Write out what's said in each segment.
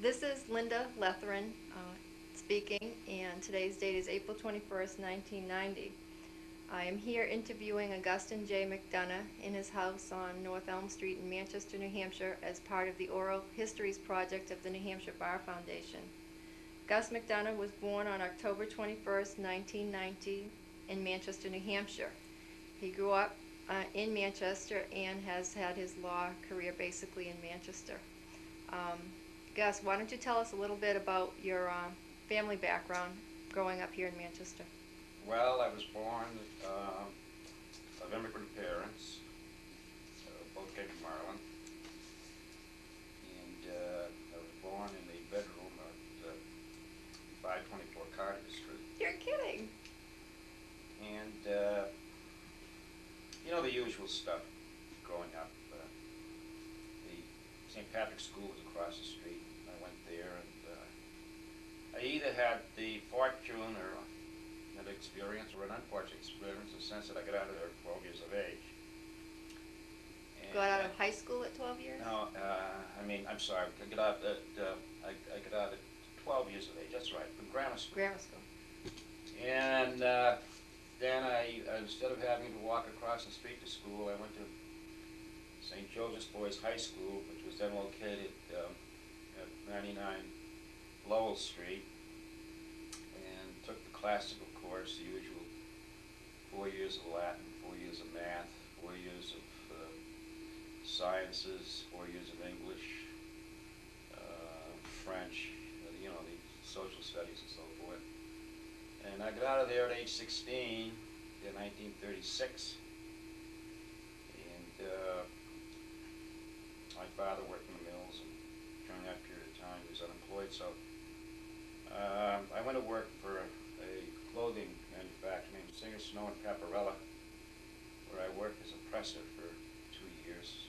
This is Linda Letheran speaking, and today's date is April 21st, 1990. I am here interviewing Augustine J. McDonough in his house on North Elm Street in Manchester, New Hampshire, as part of the Oral Histories Project of the New Hampshire Bar Foundation. Gus McDonough was born on October 21st, 1990, in Manchester, New Hampshire. He grew up in Manchester and has had his law career basically in Manchester. Um, Gus, why don't you tell us a little bit about your family background growing up here in Manchester? Well, I was born of immigrant parents, both came from Ireland, and I was born in a bedroom at 524 Carter Street. You're kidding. And, you know, the usual stuff growing up. The St. Patrick's School was across the street. I went there, and I either had the fortune or an experience or an unfortunate experience in the sense that I got out of there at 12 years of age. And, Got out of high school at 12 years? No, I'm sorry. I got out at 12 years of age. That's right, from grammar school. Grammar school. And then instead of having to walk across the street to school, I went to St. Joseph's Boys High School, which was then located at 99 Lowell Street, and took the classical course, the usual 4 years of Latin, 4 years of math, 4 years of sciences, 4 years of English, French, you know, the social studies and so forth. And I got out of there at age 16 in 1936. And my father worked in the mills, and during that period of time he was unemployed. So I went to work for a clothing manufacturer named Singer, Snow and Caparella, where I worked as a presser for 2 years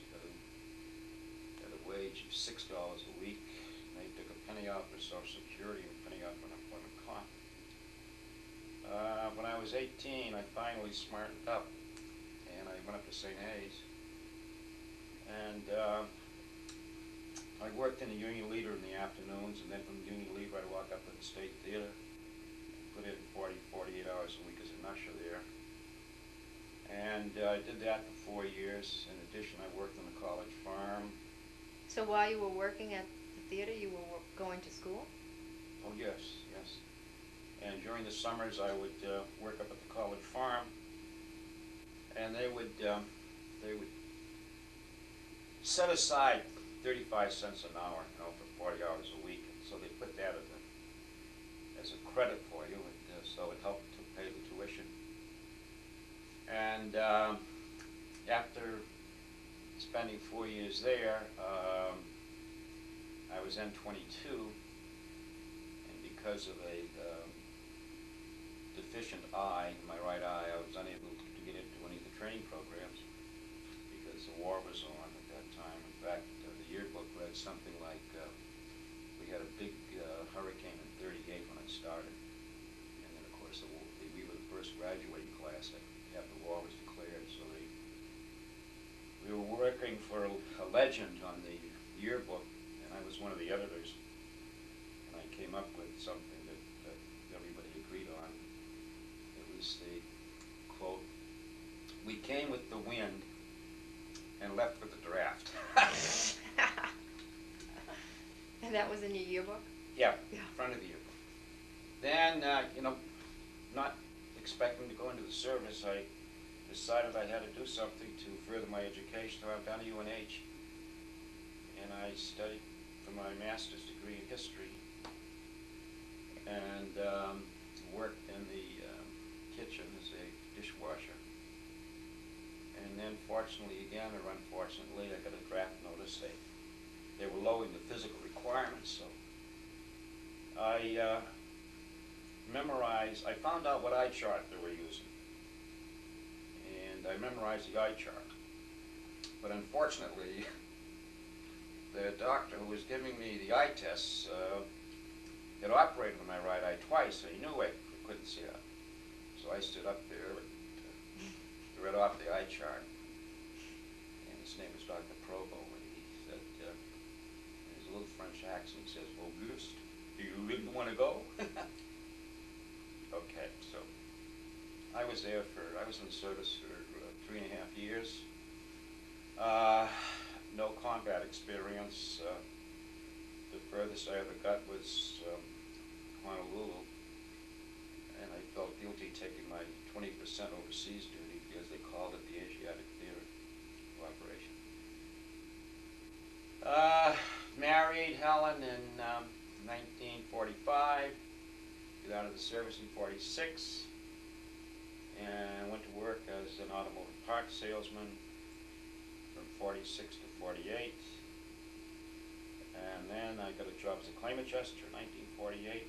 at a wage of $6 a week. And they took a penny off for Social Security and a penny off for unemployment comp. When I was 18, I finally smartened up, and I went up to St. A's, and I worked in the Union Leader in the afternoons, and then from the Union Leader I'd walk up to the State Theater, put in 48 hours a week as an usher there. And I did that for 4 years. In addition, I worked on the college farm. So while you were working at the theater, you were going to school? Oh yes, yes. And during the summers I would work up at the college farm, and they would set aside 35 cents an hour, you know, for 40 hours a week. And so they put that as a credit for you, and so it helped to pay the tuition. And after spending 4 years there, I was then 22, and because of a deficient eye in my right eye, I was unable to get into any of the training programs because the war was on at that time. In fact, the yearbook read something like, we had a big hurricane in '38 when I started, and then of course we were the first graduating class after the war was declared, so we were working for a legend on the yearbook, and I was one of the editors, and I came up with something that everybody agreed on. It was the quote, "We came with the wind and left with the draft." And that was in your yearbook? Yeah, front of the yearbook. Then, you know, not expecting to go into the service, I decided I had to do something to further my education. So I went down to UNH, and I studied for my master's degree in history, and worked in the kitchen as a dishwasher. And then fortunately again, or unfortunately, I got a draft notice. They were lowering the physical requirements, so I I found out what eye chart they were using, and I memorized the eye chart. But unfortunately, the doctor who was giving me the eye tests had operated on my right eye twice, so he knew I couldn't see it. So I stood up there and read off the eye chart, and his name was Dr. Provo, and he said, there's a little French accent. He says, Auguste, do you really want to go? Okay, so I was in the service for 3.5 years. No combat experience. The furthest I ever got was Honolulu, and I felt guilty taking my 20% overseas duty because they called it the Asiatic Theater Operation. Married Helen in 1945, got out of the service in 46, and went to work as an automotive parts salesman from 46 to 48. And then I got a job as a claim adjuster in 1948.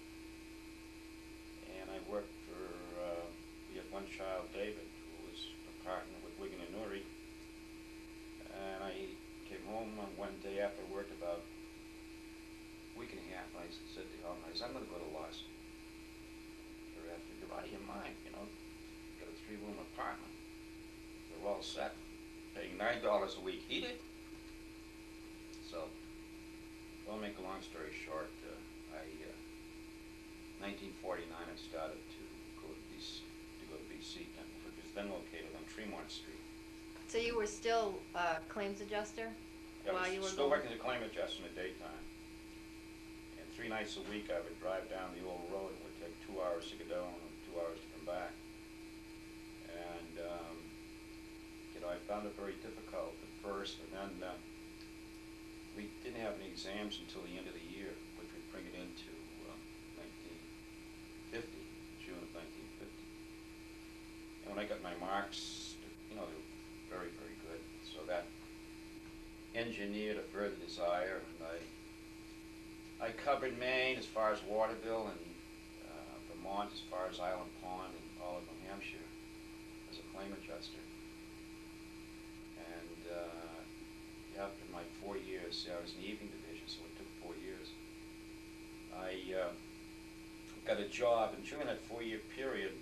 And I worked for, we had one child, David, who was a partner with Wigan and Nuri. And I came home on one day after work about a week and a half, and I said to him, I'm going to go to law school. After you're out of your mind, you know, got a 3-room apartment. They're all set, paying $9 a week heated. So, well, make a long story short, 1949 I started to go to BC, which was then located on Tremont Street. So you were still a claims adjuster while you were still working as a claim adjuster in the daytime. And 3 nights a week I would drive down the old road. It would take 2 hours to get down and 2 hours to come back. And, you know, I found it very difficult at first, and then we didn't have any exams until the end of the year, which would bring it into 1950, June of 1950. And when I got my marks, you know, they were very, very good. So that engineered a further desire, and I covered Maine as far as Waterville, and Vermont as far as Island Pond, and all of New Hampshire as a claim adjuster. And after my 4 years, I was in the evening division, so it took 4 years. I got a job, and during that 4-year period,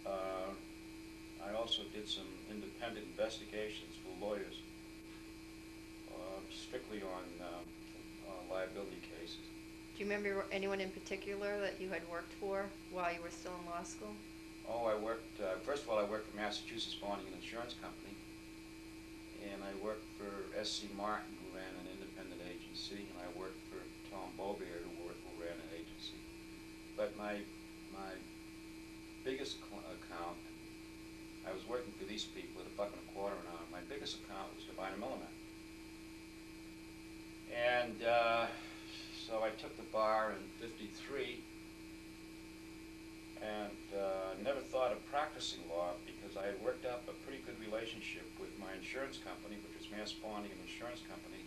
I also did some independent investigations for lawyers, strictly on liability cases. Do you remember anyone in particular that you had worked for while you were still in law school? Oh, I worked, first of all, I worked for Massachusetts Bonding and Insurance Company, and I worked for S.C. Martin, who ran an independent agency, and I worked for Tom Beaubier, who ran an agency. But my biggest account, I was working for these people at $1.25 an hour. My biggest account was Divine and Milliman. And so I took the bar in '53, and never thought of practicing law because I had worked up a pretty good relationship with my insurance company, which was Mass Bonding and Insurance Company,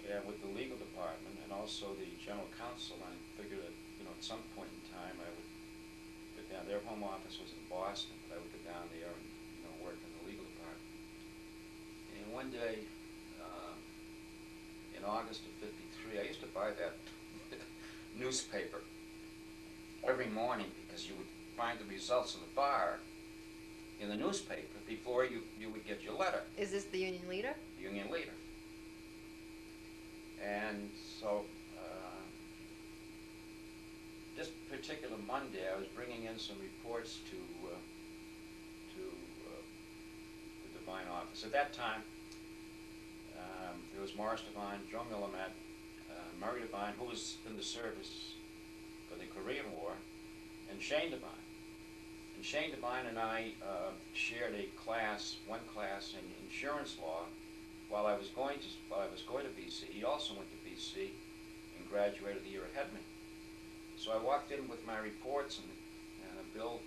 and with the legal department, and also the general counsel. And I figured that, you know, at some point in time I would go down. Their home office was in Boston, but I would go down there and, you know, work in the legal department. And one day, in August of '53, I used to buy that newspaper every morning because you would find the results of the bar in the newspaper before you would get your letter. Is this the Union Leader? The Union Leader. And so this particular Monday, I was bringing in some reports to the Divine office. At that time, there was Morris Devine, Joe Millimet, Murray Devine, who was in the service for the Korean War, and Shane Devine. And Shane Devine and I shared one class in insurance law while I was going to BC. He also went to BC and graduated the year ahead of me. So I walked in with my reports and a bill.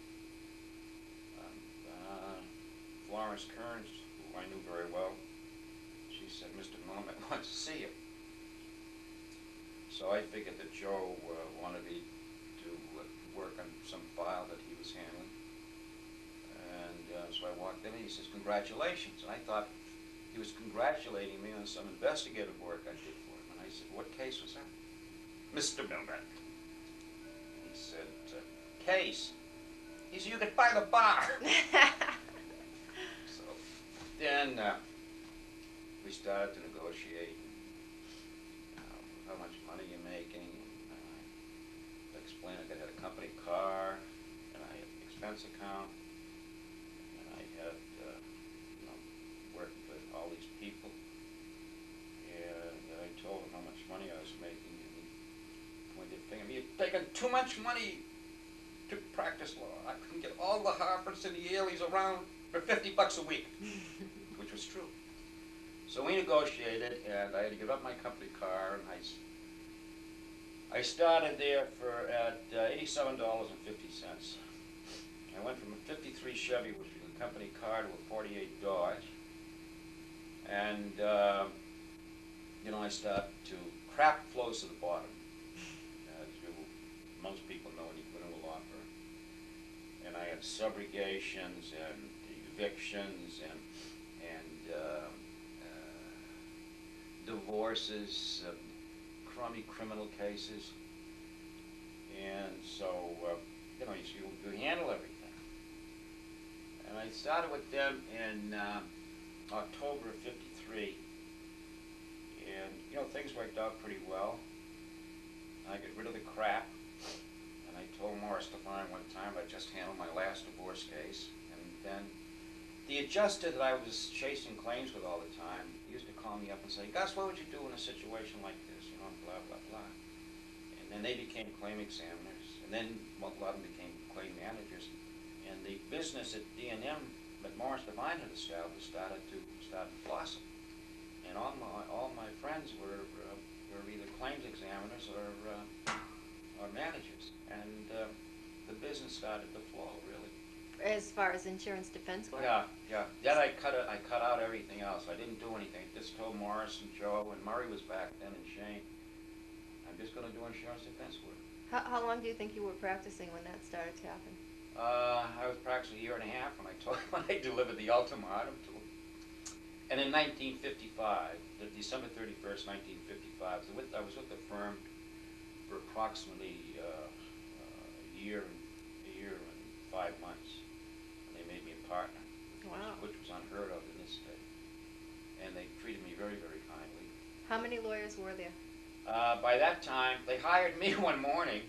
Florence Kearns, who I knew very well, she said, "Mr. Millimet wants to see you." So I figured that Joe wanted me to work on some file that he was handling. And so I walked in and he says, "Congratulations." And I thought he was congratulating me on some investigative work I did for him. And I said, "What case was that?" "Mr. Millimet." He said, "Case?" He said, "You could buy the bar." So then we started to negotiate. expense account, and I had, you know, worked with all these people, and I told him how much money I was making, and he pointed a finger at me. You're taking too much money to practice law. I couldn't get all the Harvards and the Yaleys around for $50 a week, which was true. So we negotiated, and I had to give up my company car, and I started there at $87.50. I went from a '53 Chevy, which was a company car, to a '48 Dodge, and you know, I started to crap flows to the bottom, as most people know when you go into a law firm. And I had subrogations and evictions and divorces, crummy criminal cases, and so you know, you handle everything. And I started with them in October of '53, and you know, things worked out pretty well. I got rid of the crap, and I told Morris Devine one time I just handled my last divorce case, and then the adjuster that I was chasing claims with all the time used to call me up and say, Gus, what would you do in a situation like this? You know, blah, blah, blah. And then they became claim examiners, and then a lot of them became claim managers. And the business at D&M that Morris Devine had established started to blossom. And all my friends were either claims examiners or managers. And the business started to flow, really. As far as insurance defense work? Yeah, yeah. Then I cut out everything else. I didn't do anything. I just told Morris and Joe, and Murray was back then, and Shane, I'm just going to do insurance defense work. How long do you think you were practicing when that started to happen? I was practicing a year and a half when I delivered the ultimatum to him. And in 1955, December 31st, 1955, I was with the firm for approximately a year and 5 months. Made me a partner, wow, which was unheard of in this state. And they treated me very, very kindly. How many lawyers were there? By that time, they hired me one morning,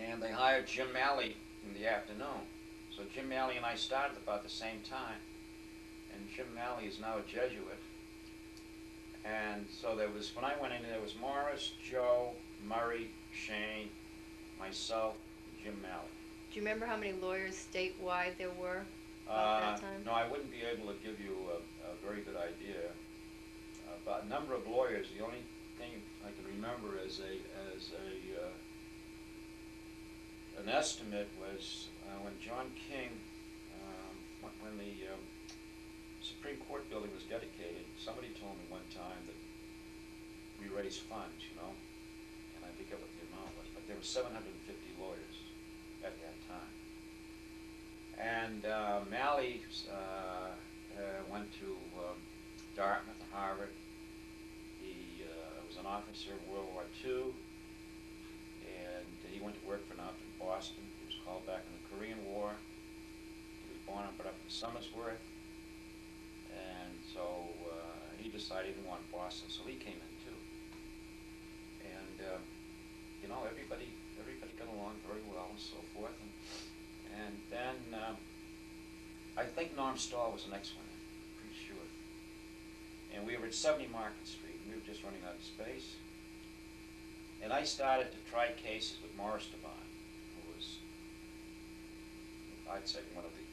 and they hired Jim Malley in the afternoon. So Jim Malley and I started about the same time. And Jim Malley is now a Jesuit. And so when I went in, there was Morris, Joe, Murray, Shane, myself, and Jim Malley. Do you remember how many lawyers statewide there were at that time? No, I wouldn't be able to give you a very good idea about a number of lawyers. The only thing I can remember as an estimate was when John King, when the Supreme Court building was dedicated, somebody told me one time that we raised funds, you know, and I forget what the amount was, but there were 750 lawyers at that time. And Malley went to Dartmouth and Harvard. He was an officer in World War II, and he went to work for an outfit in Boston. He was called back in the Korean War. He was born and brought up in Somersworth, and so he decided he didn't want Boston, so he came in too. And you know, everybody got along very well and so forth. And then I think Norm Stahl was the next one in, pretty sure. And we were at 70 Market Street, and we were just running out of space. And I started to try cases with Morris Devine, who was, I'd say, one of the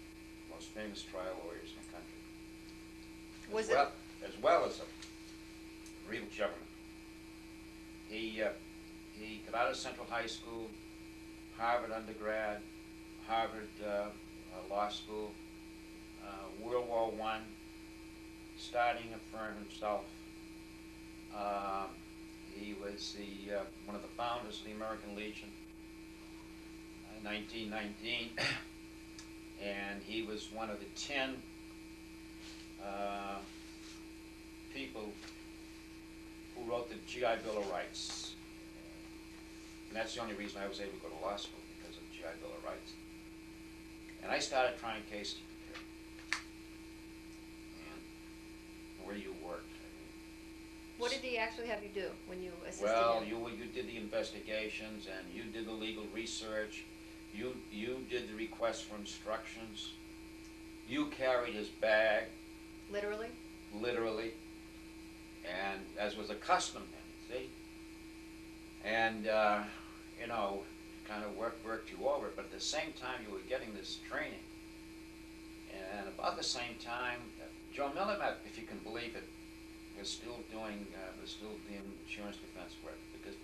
most famous trial lawyers in the country. As well as a real gentleman. He got out of Central High School, Harvard undergrad, Harvard Law School, World War I, starting a firm himself. He was one of the founders of the American Legion in 1919, and he was one of the 10 people who wrote the GI Bill of Rights. And that's the only reason I was able to go to law school, because of the GI Bill of Rights. And I started trying cases with him. And where you worked. What did he actually have you do when you assisted Well, him? you did the investigations, and you did the legal research, You did the request for instructions. You carried his bag, Literally? literally, and as was a custom then, see? And, you know, kind of worked you over, but at the same time you were getting this training. And about the same time, Joe Millimet, if you can believe it, was still doing insurance defense work, because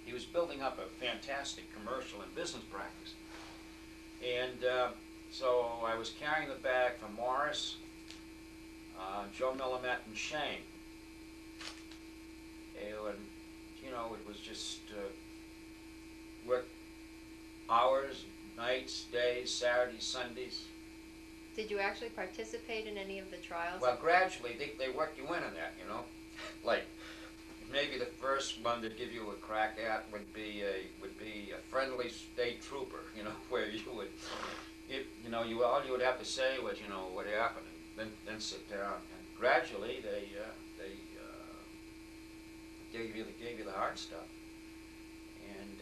he was building up a fantastic commercial and business practice. And so I was carrying the bag for Morris, Joe Millimet, and Shane. And, you know, it was just work hours, nights, days, Saturdays, Sundays. Did you actually participate in any of the trials? Well, gradually, they work you in on that, you know? Like, maybe the first one to give you a crack at would be a friendly state trooper, you know, where you would, you know, all you would have to say was, you know, what happened, and then sit down. And gradually, they gave you the hard stuff. And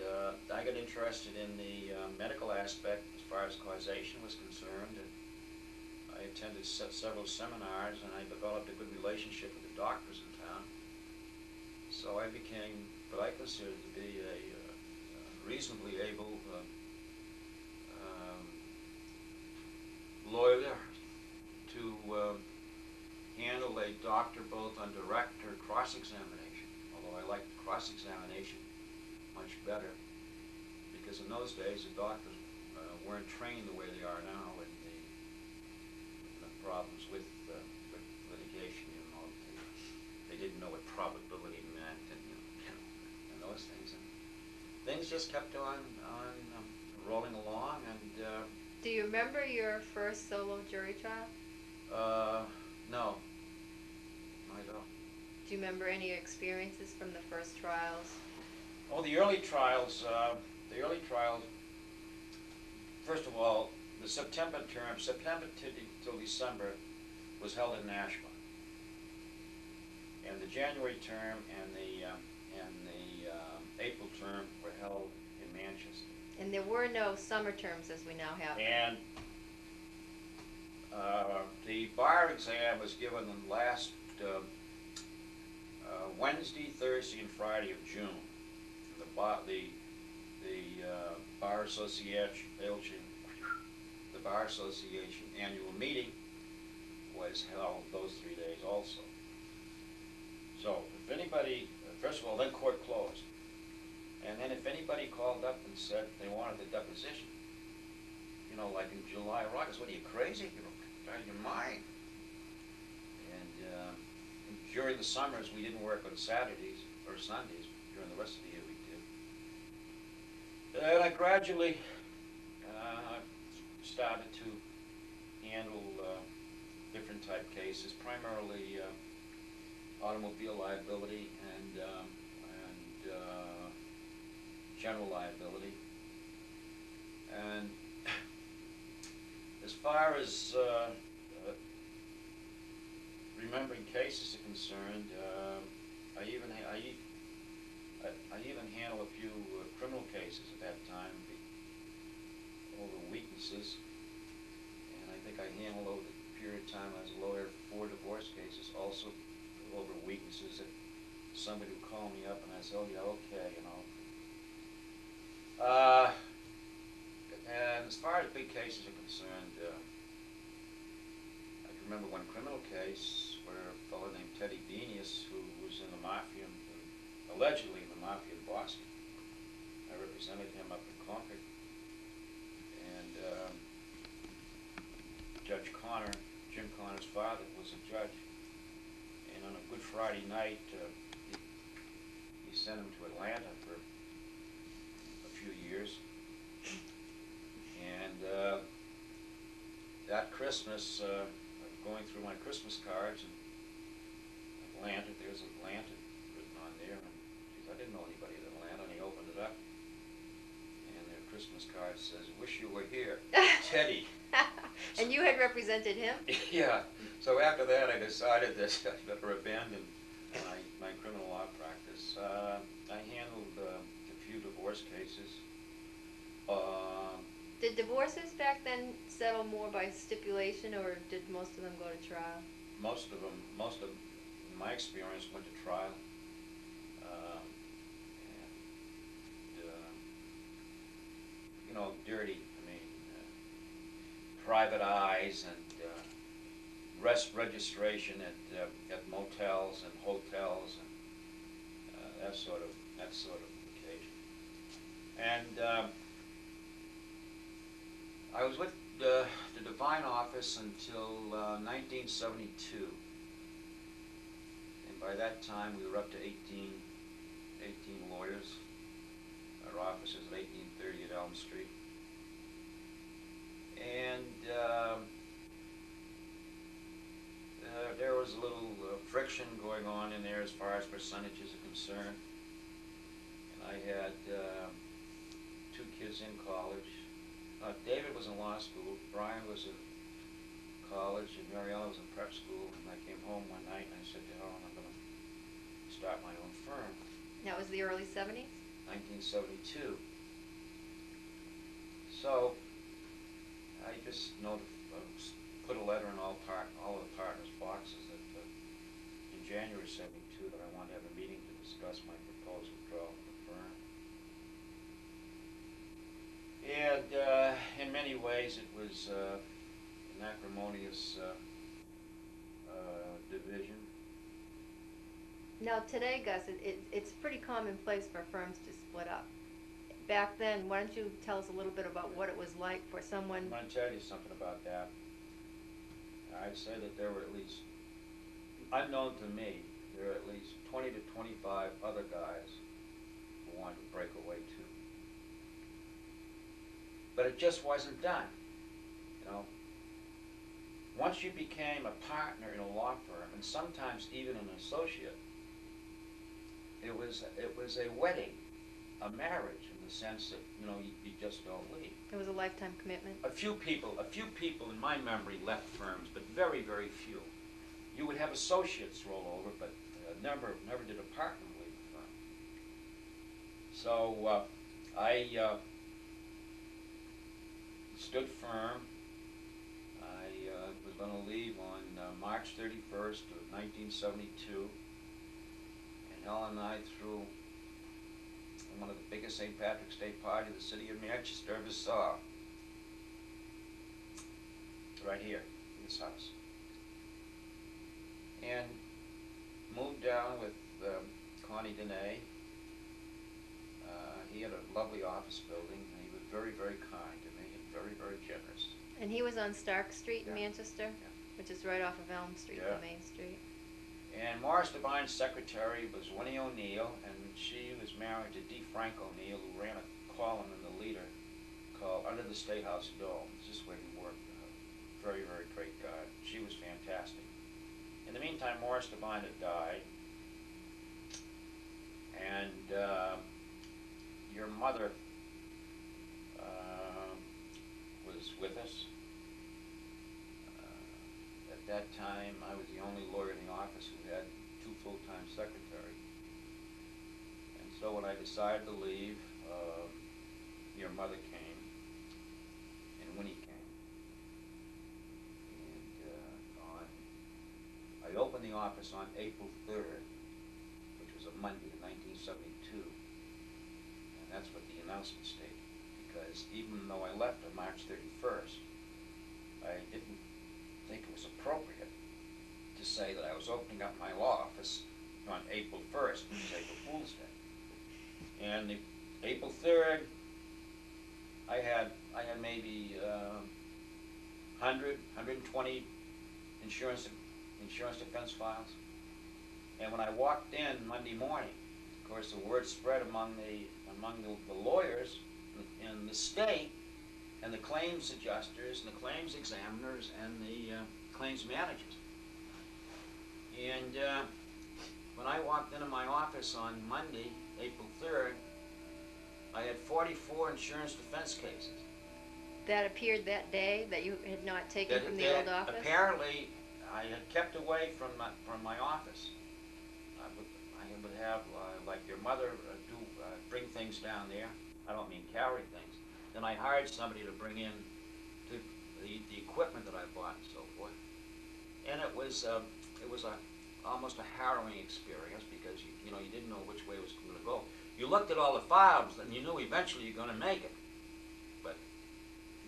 I got interested in the medical aspect as far as causation was concerned. And I attended several seminars, and I developed a good relationship with the doctors in town. So I became what I consider to be a reasonably able lawyer to handle a doctor both on direct or cross-examination, although I like cross-examination much better, because in those days the doctors weren't trained the way they are now, and the problems with litigation, you know, they didn't know what probability meant, and and those things, and things just kept on rolling along. And Do you remember your first solo jury trial? no, I don't. Do you remember any experiences from the first trials? Oh, the early trials. First of all, the September term, September till December, was held in Nashville, and the January term and the April term were held in Manchester. And there were no summer terms as we now have. And the bar exam was given the last Wednesday, Thursday, and Friday of June. The Bar Association annual meeting was held those 3 days also. So if anybody, first of all, then court closed. And then if anybody called up and said they wanted a deposition, you know, like in July or August, what are you, crazy? You're out of your mind. And during the summers, we didn't work on Saturdays or Sundays. During the rest of the year, we did. And I gradually started to handle different type cases, primarily automobile liability and general liability. And as far as remembering cases are concerned, I even handled a few criminal cases at that time over weaknesses, and I think I handled over the period of time as a lawyer 4 divorce cases also over weaknesses that somebody would call me up and I said, oh yeah, okay, you know. And as far as big cases are concerned, I can remember one criminal case where a fellow named Teddy Beanius, who was in the mafia, allegedly in the mafia in Boston. I represented him up in Concord, and Judge Connor, Jim Connor's father, was a judge. And on a Good Friday night, he sent him to Atlanta for a few years. And that Christmas, going through my Christmas cards, and Atlanta, there's Atlanta written on there, and geez, I didn't know anybody in Atlanta, and he opened it up, and their Christmas card says, wish you were here, Teddy. And you had represented him? Yeah, so after that I decided that I better abandon my criminal law practice. I handled a few divorce cases. Did divorces back then settle more by stipulation, or did most of them go to trial? Most of, in my experience, went to trial. And, you know, dirty, I mean, private eyes and registration at motels and hotels and that sort of occasion. And I was with the Divine Office until 1972, and by that time we were up to 18 lawyers. Our office is at 1830 at Elm Street, and there was a little friction going on in there as far as percentages are concerned. And I had 2 kids in college. David was in law school, Brian was in college, and Mariella was in prep school. And I came home one night and I said to Helen, I'm going to start my own firm. That was the early 70s? 1972. So I just put a letter in all of the partners' boxes that in January '72 that I wanted to have a meeting to discuss my proposed withdrawal from the firm. And in many ways it was an acrimonious division. Now today, Gus, it's pretty commonplace for firms to split up. Back then, why don't you tell us a little bit about what it was like for someone? I'm going to tell you something about that. I'd say that there were at least, unknown to me, there were at least 20 to 25 other guys who wanted to break away too. But it just wasn't done, you know. Once you became a partner in a law firm, and sometimes even an associate, it was a wedding, a marriage, in the sense that, you know, you just don't leave. It was a lifetime commitment. A few people in my memory left firms, but very, very few. You would have associates roll over, but never did a partner leave the firm. So I stood firm. I was going to leave on March 31st of 1972, and Helen and I threw one of the biggest St. Patrick's Day party the city of Manchester ever saw. Right here, in this house. And moved down with Connie Dene. He had a lovely office building, and he was very, very kind to me and very, very generous. And he was on Stark Street in Yeah. Manchester, Yeah. which is right off of Elm Street, Yeah. the main street. And Morris Devine's secretary was Winnie O'Neill, and she was married to D. Frank O'Neill, who ran a column in the Leader called Under the State House Dome. This is where he worked. Very, very great guy. She was fantastic. In the meantime, Morris Devine had died, and your mother was with us. At that time, I was the only lawyer in the office who had 2 full-time secretaries. And so when I decided to leave, your mother came, and Winnie came. I opened the office on April 3rd, which was a Monday in 1972, and that's what the announcement stated, because even though I left on March 31st, I didn't think it was appropriate to say that I was opening up my law office on April 1st, which is April Fool's Day. And April 3rd, I had maybe 100, 120 insurance defense files. And when I walked in Monday morning, of course, the word spread among the lawyers in the state, and the claims adjusters, and the claims examiners, and the claims managers. And when I walked into my office on Monday, April 3rd, I had 44 insurance defense cases. That appeared that day that you had not taken from the old office? Apparently, I had kept away from my office. I would have, like your mother, bring things down there. I don't mean carry things, then I hired somebody to bring in the equipment that I bought and so forth. And it was almost a harrowing experience because you didn't know which way it was going to go. You looked at all the files and you knew eventually you're going to make it, but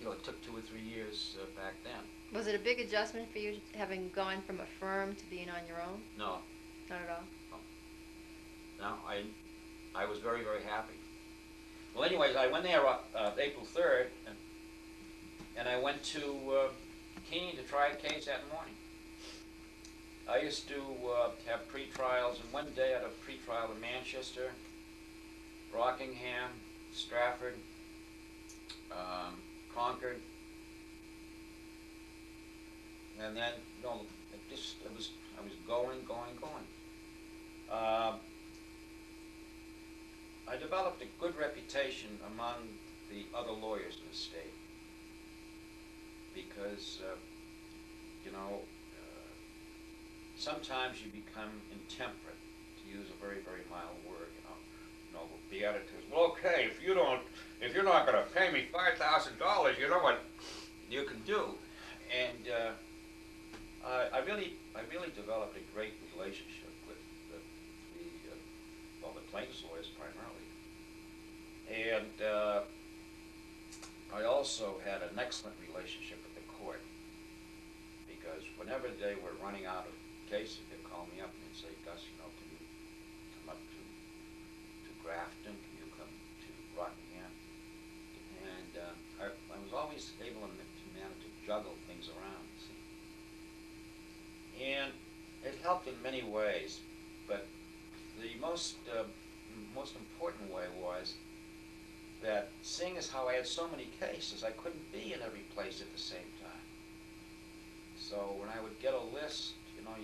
it took 2 or 3 years back then. Was it a big adjustment for you having gone from a firm to being on your own? No, Not at all? no, I was very, very happy. Well, anyways, I went there April 3rd, and I went to Keene to try a case that morning. I used to have pre-trials, and one day I had a pre-trial in Manchester, Rockingham, Stratford, Concord, and then I was going. I developed a good reputation among the other lawyers in the state because sometimes you become intemperate, to use a very, very mild word. The attitude. Well, okay, if you're not going to pay me $5,000, you know what you can do. And I really developed a great relationship with the plaintiffs' lawyers primarily, and I also had an excellent relationship with the court because whenever they were running out of cases, they'd call me up and they'd say, "Gus, can you come up to Grafton? Can you come to Rockingham?" And I was always able to manage to juggle things around, you see. And it helped in many ways, but the most important way was that seeing as how I had so many cases, I couldn't be in every place at the same time. So when I would get a list, I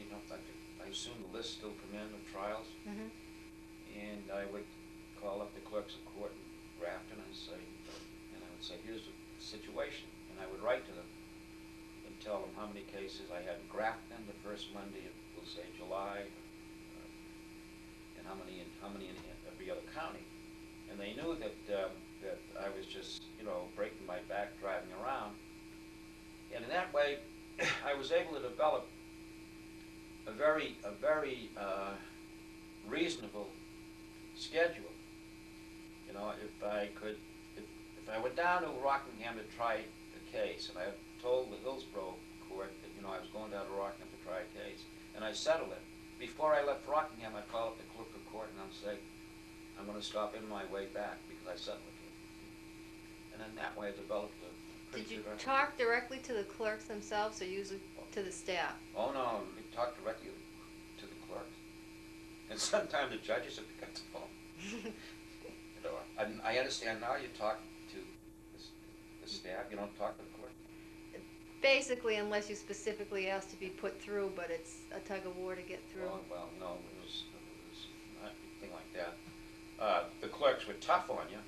assume the list still come in of trials, and I would call up the clerks of court in Grafton and I would say, here's the situation, and I would write to them and tell them how many cases I had in Grafton the first Monday of, we'll say, July, and how many in every other county, and they knew that I was just breaking my back driving around, and in that way I was able to develop a very reasonable schedule. If I went down to Rockingham to try a case, and I told the Hillsborough court that I was going down to Rockingham to try a case, and I settled it. Before I left Rockingham, I'd call up the clerk of court and I'd say, I'm going to stop in my way back because I settled it. And in that way, I developed a pretty Did you good talk directly to the clerks themselves, or usually to the staff? Oh no, we talked directly to the clerks. And sometimes the judges have picked up the phone. I understand now you talk to the staff, you don't talk to the clerk? Basically, unless you specifically asked to be put through, but it's a tug of war to get through. Well, no, it was not anything like that. The clerks were tough on you,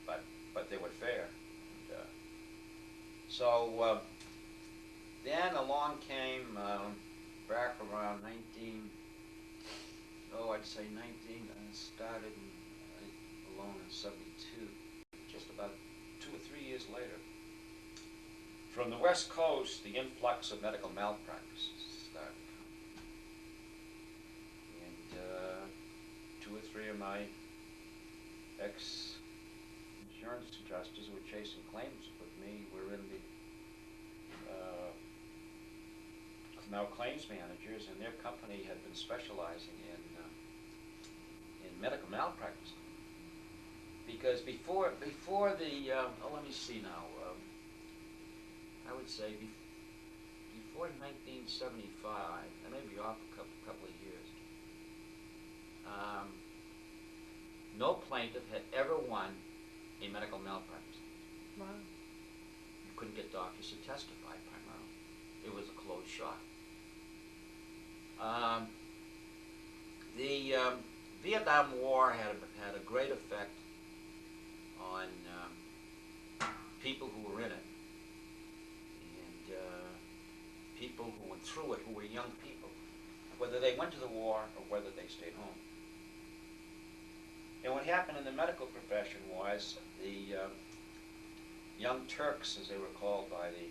but they were fair. And, so then along came back around 19. I'd say 19. I started alone in 72. Just about 2 or 3 years later. From the West Coast, the influx of medical malpractices started coming. And 2 or 3 of my ex-insurance adjusters who were chasing claims with me were in the now claims managers, and their company had been specializing in medical malpractice. Because before the let me see now. I would say before 1975, I may be off a couple of years. No plaintiff had ever won a medical malpractice. Wow. You couldn't get doctors to testify primarily. It was a closed shop. The Vietnam War had a great effect on people who were in it, and people who went through it, who were young people, whether they went to the war or whether they stayed home. And what happened in the medical profession was Young Turks, as they were called by the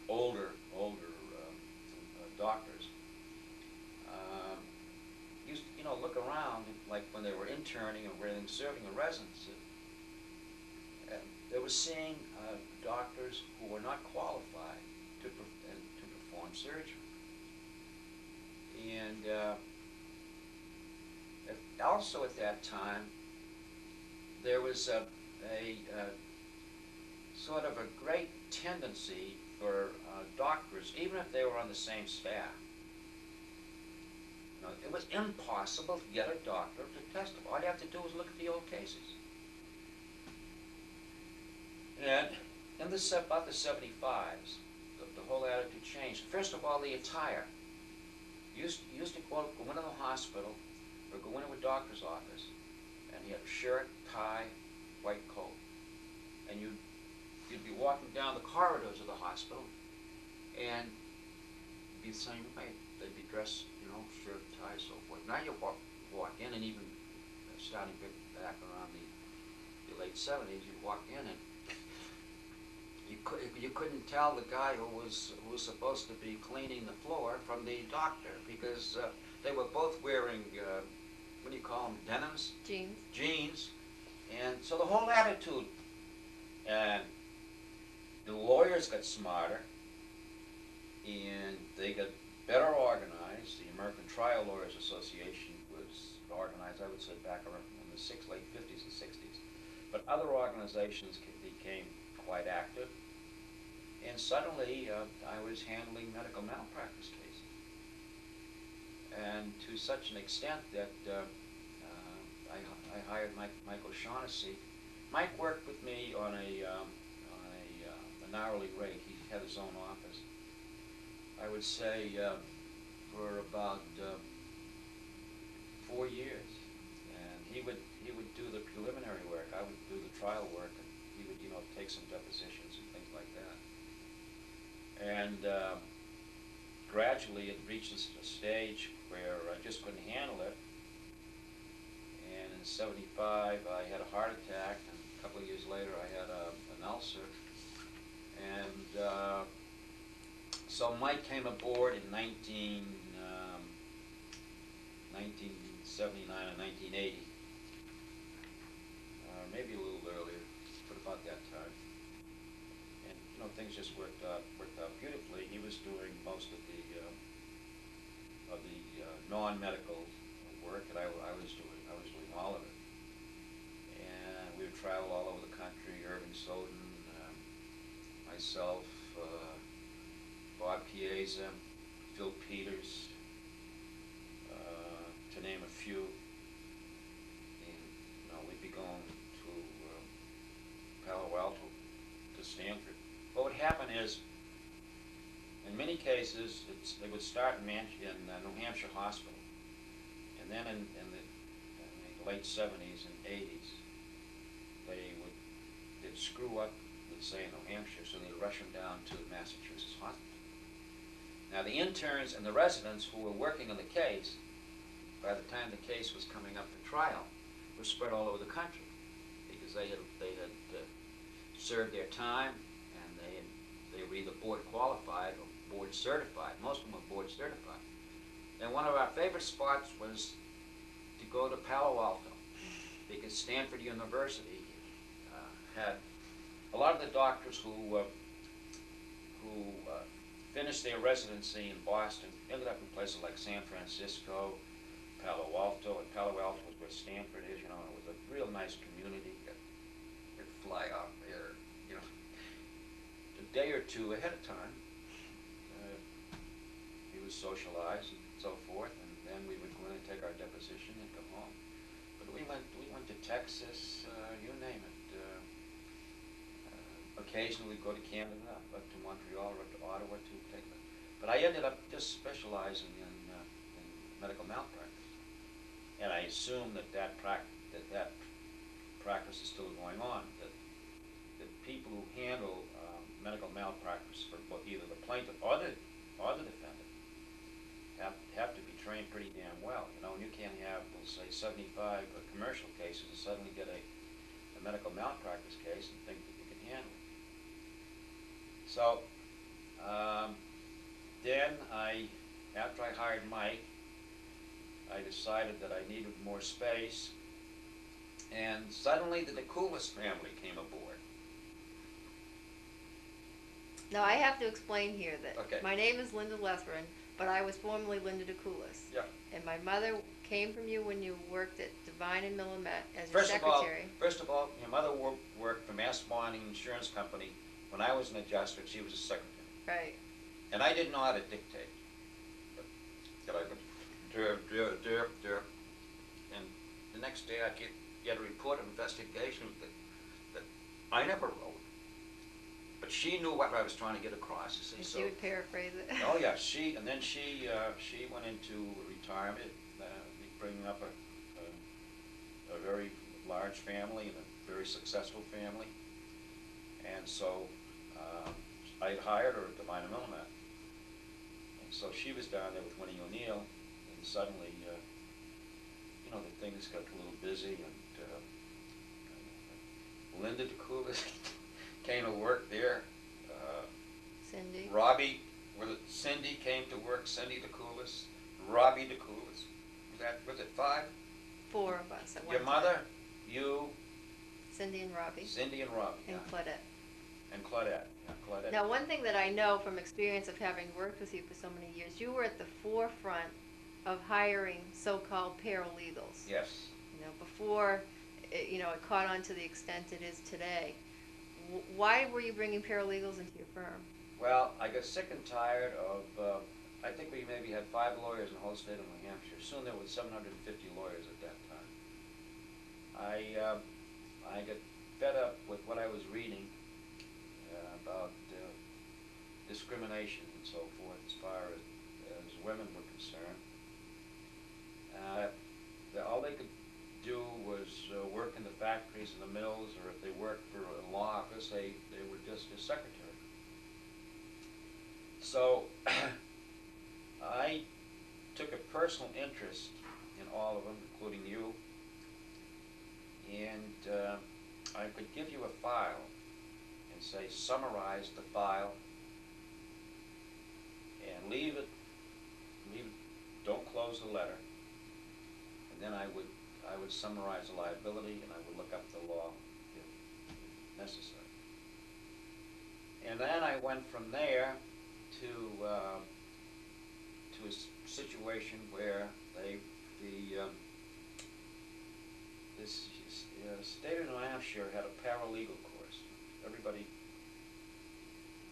older doctors, used to, look around, like when they were interning or serving a residence. They were seeing doctors who were not qualified to perform surgery. And also at that time, there was a sort of a great tendency for doctors, even if they were on the same staff. It was impossible to get a doctor to testify. All you have to do is look at the old cases. And in about the 75s, the whole attitude changed. First of all, the attire. You used to go into the hospital or go into a doctor's office, and he had a shirt, tie, white coat. And you'd be walking down the corridors of the hospital, and it'd be the same way. They'd be dressed, shirt, tie, so forth. Now you walk in, and even starting back around the late 70s, you'd walk in, and you couldn't tell the guy who was supposed to be cleaning the floor from the doctor, because they were both wearing what do you call them, denims? Jeans. And so the whole attitude, and the lawyers got smarter, and they got better organized. The American Trial Lawyers Association was organized, I would say, back around in the late 50s and 60s. But other organizations became quite active, and suddenly I was handling medical malpractice cases, and to such an extent that I hired Mike O'Shaughnessy. Mike worked with me on an hourly rate. He had his own office. I would say for about 4 years, and he would do the preliminary work. I would do the trial work, and he would take some depositions and things like that. And gradually it reached a stage where I just couldn't handle it. And in '75 I had a heart attack, and a couple of years later I had an ulcer. And so Mike came aboard in 1979 or 1980, maybe a little earlier, but about that time. And things just worked out beautifully. He was doing most of the non-medical work, and I was doing all of it. And we would travel all over the country. Irving Soden, myself, Bob Chiesa, Phil Peters, to name a few. And we'd be going to Palo Alto, to Stanford. What would happen is, in many cases, they would start in New Hampshire Hospital, and then in the late 70s and 80s, they'd screw up, let's say, in New Hampshire, so they'd rush them down to the Massachusetts Hospital. Now, the interns and the residents who were working on the case, by the time the case was coming up for trial, were spread all over the country, because they had served their time, and they were either board qualified or board certified. Most of them were board certified. And one of our favorite spots was to go to Palo Alto, because Stanford University had a lot of the doctors who finished their residency in Boston ended up in places like San Francisco, Palo Alto, and Palo Alto was where Stanford is. It was a real nice community. You'd fly out there, a day or two ahead of time. We would socialize and so forth, and then we would go in and take our deposition and come home. But we went to Texas, you name it. Occasionally we'd go to Canada, up to Montreal or up to Ottawa to take it. But I ended up just specializing in medical malpractice, and I assume that practice is still going on. That people who handle medical malpractice for either the plaintiff or the defendant have to be trained pretty damn well. And you can't have, let's say, 75 commercial cases and suddenly get a medical malpractice case and think that you can handle it. So then after I hired Mike, I decided that I needed more space, and suddenly the DeCoulis family came aboard. Now, I have to explain here that Okay. my name is Linda Lethrin, but I was formerly Linda DeCoulis. Yeah. And my mother came from you when you worked at Devine and Millamette as your secretary. First of all, your mother worked for Mass Bonding Insurance Company. When I was an adjuster, she was a secretary. Right. And I didn't know how to dictate. But I would dur. And the next day I'd get a report of investigation that I never wrote. But she knew what I was trying to get across, you see. And so, she would paraphrase it. Oh yeah, she went into retirement, bringing up a very large family and a very successful family. And so I hired her at Devine and Millamette. And so she was down there with Winnie O'Neill, and suddenly, the things got a little busy, and Linda DeCoulis came to work there. Cindy. Cindy came to work, Cindy DeCoulis, Robbie DeCoulis. Was it 5? 4 of us at one Your time. mother, you, Cindy and Robbie. Cindy and Robbie. And Yeah. Claudette. And Claudette. Yeah, Claudette. Now, one thing that I know from experience of having worked with you for so many years, you were at the forefront of hiring so-called paralegals. Yes. Before it caught on to the extent it is today. Why were you bringing paralegals into your firm? Well, I got sick and tired of, I think we maybe had 5 lawyers in the whole state of New Hampshire. Soon there were 750 lawyers at that time. I got fed up with what I was reading about discrimination and so forth as far as women were concerned. All they could do was work in the factories and the mills, or if they worked for a law office, they were just a secretary. So I took a personal interest in all of them, including you, and I could give you a file and say, summarize the file and leave it, don't close the letter, and then I would summarize the liability, and I would look up the law if necessary. And then I went from there to a situation where the state of New Hampshire had a paralegal course.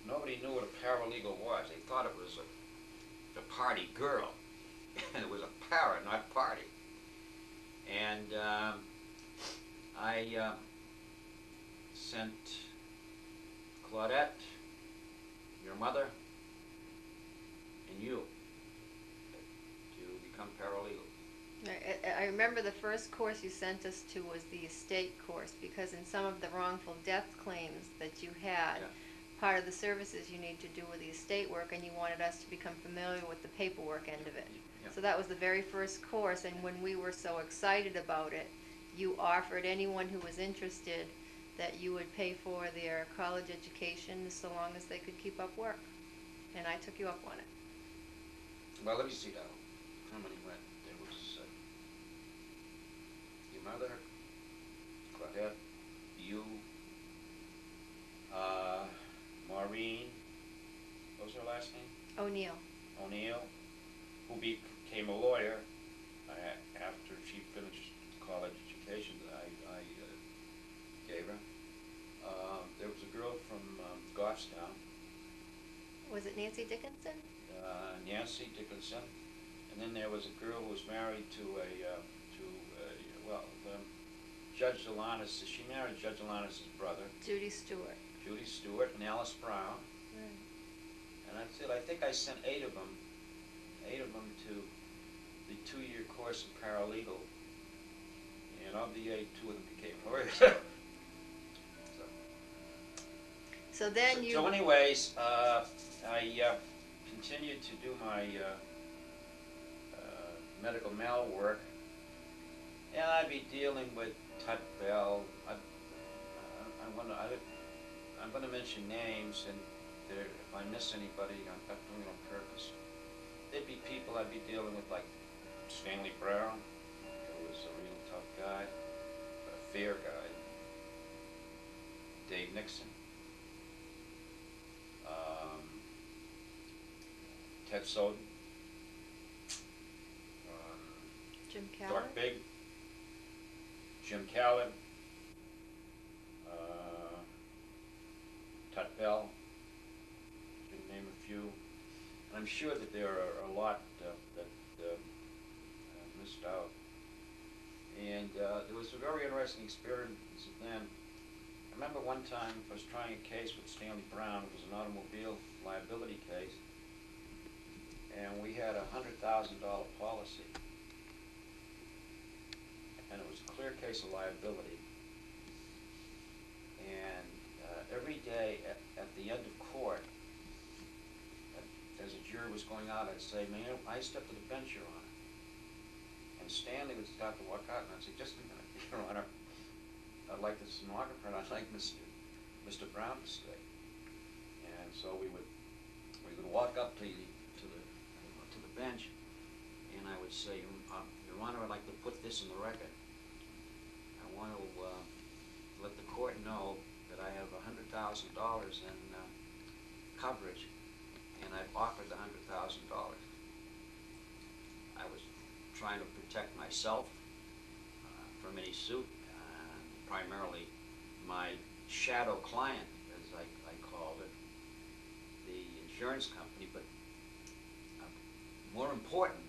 Nobody knew what a paralegal was. They thought it was a party girl. And it was a para, not party. And I sent Claudette, your mother, and you to become paralegals. I remember the first course you sent us to was the estate course, because in some of the wrongful death claims that you had, Yeah. part of the services you need to do with the estate work, and you wanted us to become familiar with the paperwork end of it. Yeah. So that was the very first course, and when we were so excited about it, you offered anyone who was interested that you would pay for their college education so long as they could keep up work. And I took you up on it. Well, let me see now. How many went? There was your mother, Claudette, you, Maureen, what was her last name? O'Neill. O'Neill, who became a lawyer after she finished college education that I gave her. There was a girl from Goffstown, Was it Nancy Dickinson? Nancy Dickinson, and then there was a girl who was married to Judge Delanis. She married Judge Delanis' brother, Judy Stewart. Judy Stewart, and Alice Brown. Right. And that's it. I think I sent 8 of them to the 2-year course of paralegal, and of the 8, 2 of them became lawyers. So then you... So anyways, I continued to do my medical mal work, and I'd be dealing with Tut Bell. I'm gonna mention names, and if I miss anybody, I'm not doing it on purpose. There'd be people I'd be dealing with, like Stanley Brown, who was a real tough guy, but a fair guy. Dave Nixon, um, Ted Soden, Jim Keller? Dark Big, Jim Callan, Tut Bell, to name a few. And I'm sure that there are a lot that missed out. And there was a very interesting experience then. I remember one time I was trying a case with Stanley Brown. It was an automobile liability case. And we had a $100,000 policy. And it was a clear case of liability. And every day at the end of court, as a jury was going out, I'd say, man, I stepped to the bench, Your Honor. And Stanley would start to walk out, and I'd say, just a minute, Your Honor. I'd like the stenographer, and I'd like Mr. Brown to stay. And so we would walk up to the bench, and I would say, Your Honor, I'd like to put this in the record. I want to let the court know that I have $100,000 in coverage, and I've offered the $100,000. I was trying to protect myself from any suit, primarily my shadow client, as I called it, the insurance company, but more important,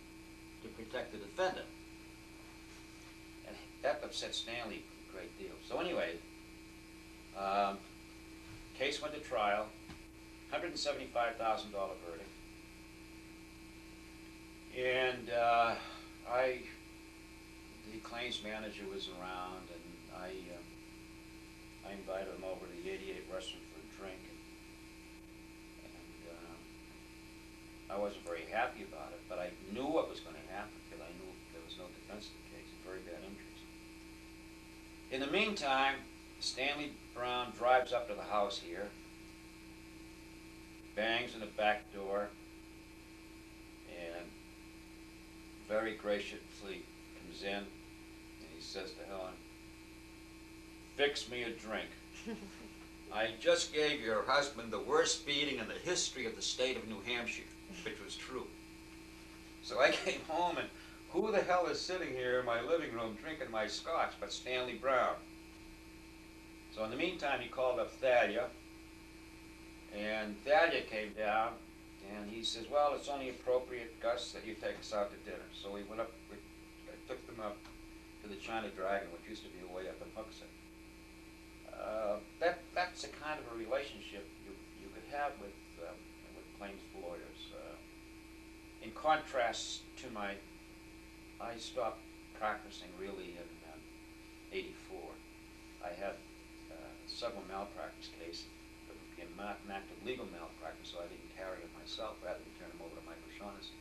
to protect the defendant. And that upset Stanley a great deal. So anyway, case went to trial, $175,000 verdict. And the claims manager was around, and I invited him over to the 88 restaurant for a drink. And I wasn't very happy about it, but I knew what was going to happen because I knew there was no defense to the case, very bad injuries. In the meantime, Stanley Brown drives up to the house here, bangs on the back door, and very graciously comes in, and he says to Helen, "Fix me a drink. I just gave your husband the worst beating in the history of the state of New Hampshire," which was true. So I came home, and who the hell is sitting here in my living room drinking my scotch but Stanley Brown? So in the meantime, he called up Thalia, and Thalia came down, and he says, "Well, it's only appropriate, Gus, that you take us out to dinner." So we went up, I took them up to the China Dragon, which used to be way up in Hooksett. That's the kind of a relationship you could have with claims lawyers. In contrast to I stopped practicing really in '84. I had several malpractice cases that became an act of legal malpractice, so I didn't carry them myself rather than turn them over to Michael Shaughnessy.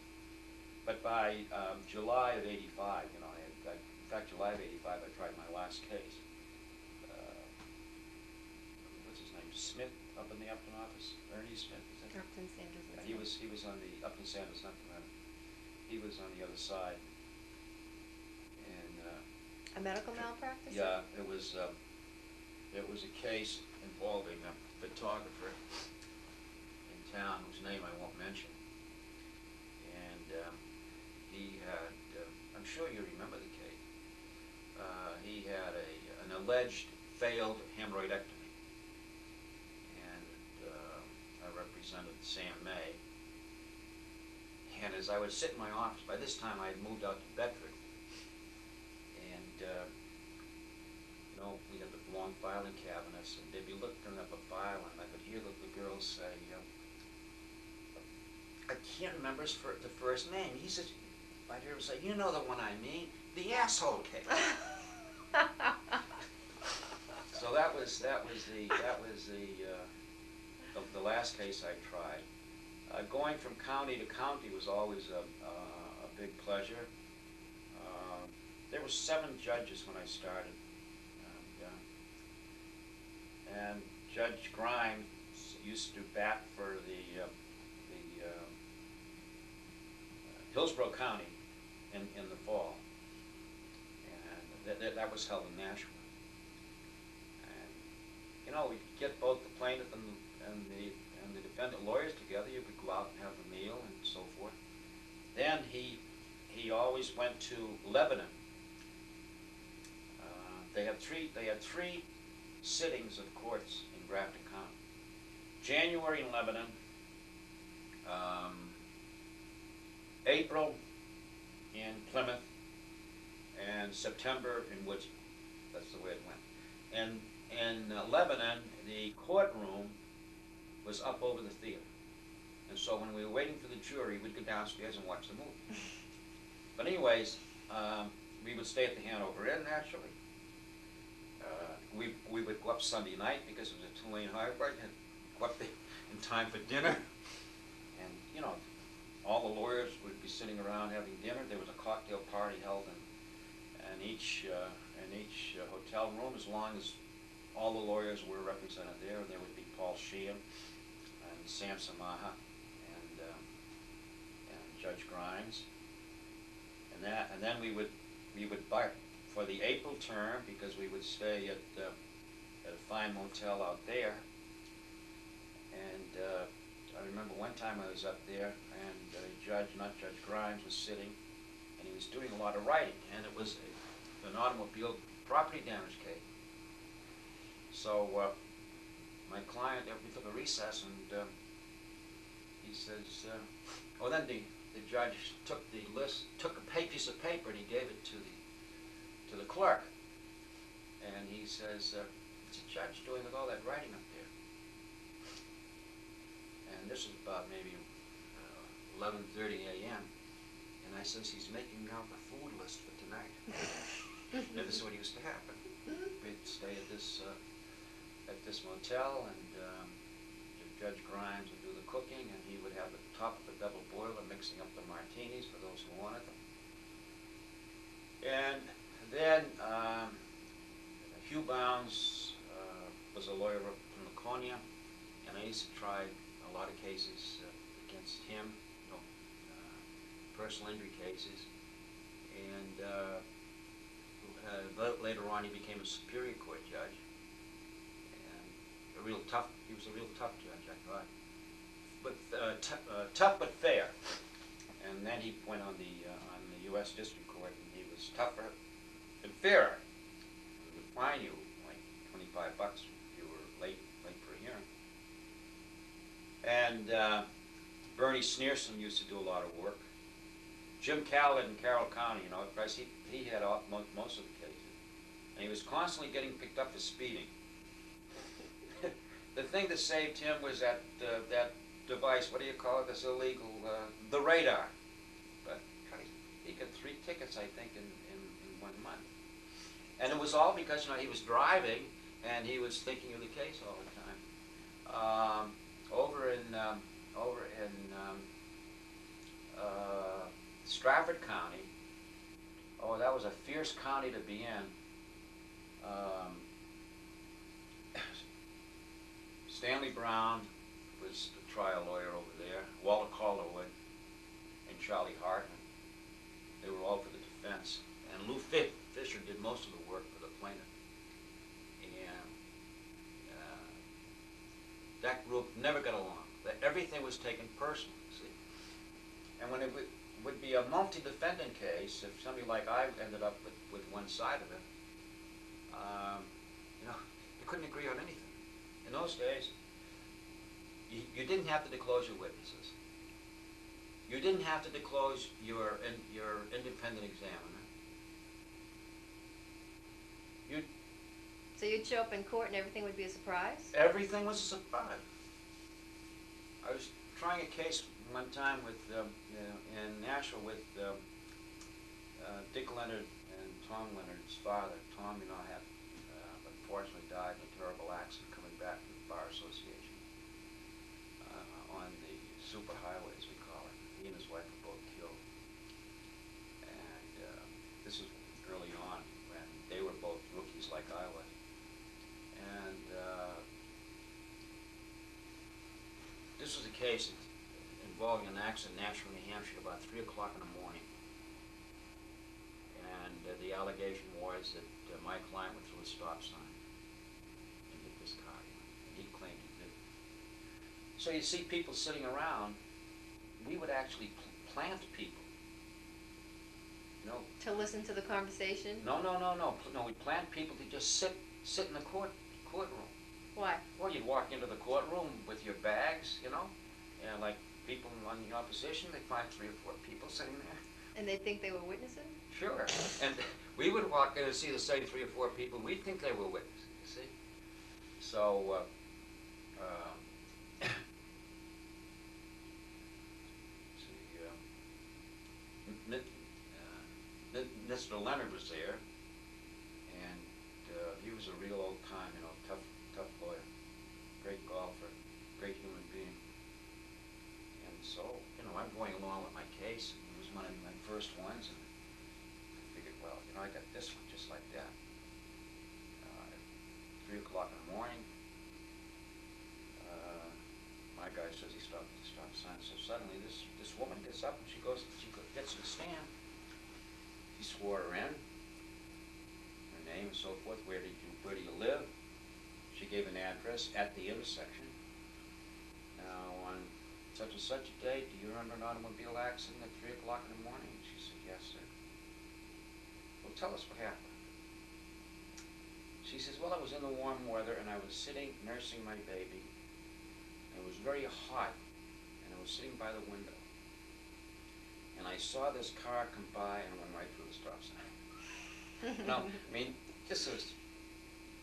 But by July of '85, in fact, July of '85, I tried my last case. What's his name? Smith up in the Upton office. Ernie Smith. Is that? Upton Sanders. Yeah, he was on the Upton Sanders, not the he was on the other side. And A medical malpractice? yeah, it was a case involving a photographer in town whose name I won't mention. And he had, I'm sure you remember the case, he had an alleged failed hemorrhoidectomy. And I represented Sam May. And as I would sit in my office, by this time I had moved out to Bedford. And we had the long filing cabinets, and they'd be looking up a file, and I could hear the girls say, "I can't remember the first name." He says, I'd hear him say, "You know the one I mean, the asshole case." So that was the last case I tried. Going from county to county was always a big pleasure. There were 7 judges when I started. and Judge Grimes used to bat for the Hillsborough County in the fall, and that was held in Nashua. And you know, we get both the plaintiff and the defendant lawyers together. You could go out and have a meal and so forth. Then he always went to Lebanon. They had three sittings of courts in Grafton County. January in Lebanon, April in Plymouth, and September in Woodsboro. That's the way it went. And in Lebanon, the courtroom was up over the theater. And so when we were waiting for the jury, we'd go downstairs and watch the movie. But anyways, we would stay at the Hanover Inn, naturally. We would go up Sunday night because it was a two-lane highway, and go up there in time for dinner. And, you know, all the lawyers would be sitting around having dinner. There was a cocktail party held in each hotel room, as long as all the lawyers were represented there. And there would be Paul Sheehan and Sam Samaha and Judge Grimes. And then we would buy for the April term, because we would stay at a fine motel out there. And I remember one time I was up there, and not Judge Grimes, was sitting, and he was doing a lot of writing, and it was an automobile property damage case. So my client, we took a recess, and he says, oh, then the judge took the list, took a piece of paper, and he gave it to the clerk, and he says, what's the judge doing with all that writing up there? And this was about maybe 11:30 a.m. And I says, he's making out the food list for tonight. And this is what used to happen. We'd stay at this motel, and Judge Grimes would do the cooking, and he would have the top of the double boiler mixing up the martinis for those who wanted them. And then Hugh Bounds was a lawyer from Laconia, and I used to try a lot of cases against him, you know, personal injury cases. And later on, he became a Superior Court judge, and he was a real tough judge, I thought, but tough but fair. And then he went on the U.S. District Court, and he was tougher and fairer. He would fine you like $25 if you were late for a hearing. And Bernie Sneerson used to do a lot of work. Jim Callett in Carroll County, you know, of course, he had most of the cases, and he was constantly getting picked up for speeding. The thing that saved him was that device. What do you call it? That's illegal. The radar. But he got 3 tickets, I think, in 1 month. And it was all because, you know, he was driving and he was thinking of the case all the time. Over in Stratford County, oh, that was a fierce county to be in. Stanley Brown was the trial lawyer over there, Walter Calderwood, and Charlie Hartman. They were all for the defense. And Lou Fisher did most of the work for the plaintiff. And that group never got along. Everything was taken personally, see. And when it would be a multi-defendant case, if somebody like I ended up with one side of it, you know, you couldn't agree on anything. In those days, you didn't have to disclose your witnesses. You didn't have to disclose your independent examiner. So you'd show up in court and everything would be a surprise? Everything was a surprise. I was trying a case one time with in Nashua with Dick Leonard and Tom Leonard's father. Tom, you know, had unfortunately died in a terrible accident coming back from the Bar Association on the superhighway, as we call it. He and his wife were both killed. And this was early on when they were both rookies like I was. And This was a case involving an accident in Nashville, New Hampshire, about 3 o'clock in the morning. And the allegation was that my client went through a stop sign and hit this car. And he claimed he did. So you see people sitting around. We would actually plant people. No. To listen to the conversation? No. We plant people to just sit in the courtroom. Why? Well, you'd walk into the courtroom with your bags, and like people on the opposition, they'd find 3 or 4 people sitting there. And they think they were witnesses? Sure. And we would walk in and see the same 3 or 4 people. We'd think they were witnesses, you see. So, Mr. Leonard was there, and he was a real old time, tough lawyer, great golfer, great human being. And so, I'm going along with my case, and it was one of my first ones, and I figured, well, I got this one just like that. 3 o'clock in the morning, my guy says he stopped at the stop sign, so suddenly this woman gets up and she gets to the stand. He swore her in, her name and so forth, where do you live? She gave an address at the intersection. Now, on such and such a day, do you remember an automobile accident at 3 o'clock in the morning? She said, yes, sir. Well, tell us what happened. She says, well, I was in the warm weather, and I was sitting nursing my baby, and it was very hot, and I was sitting by the window. And I saw this car come by and went right through the stop sign. This was,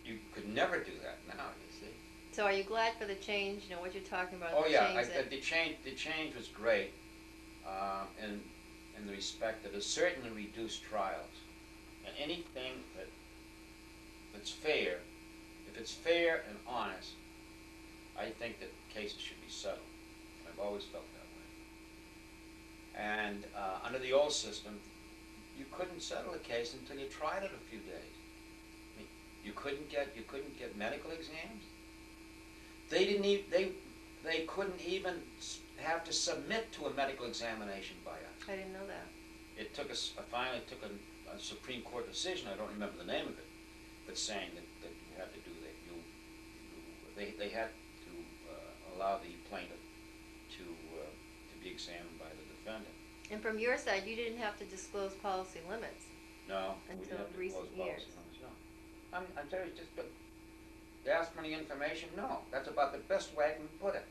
you could never do that now, you see. So are you glad for the change, what you're talking about? Oh yeah, the change was great in the respect that it certainly reduced trials. And anything that's fair, if it's fair and honest, I think that cases should be settled. And I've always felt that way. And under the old system, you couldn't settle a case until you tried it a few days. You couldn't get medical exams. They couldn't even have to submit to a medical examination by us. I didn't know that. It took us finally took a Supreme Court decision. I don't remember the name of it, but saying that you had to do that. They had to allow the plaintiff to be examined by the defendant. And from your side, you didn't have to disclose policy limits. No, until we didn't have to recent disclose years. policy limits. No, I'm telling you, just you ask for any information. No, that's about the best way I can put it.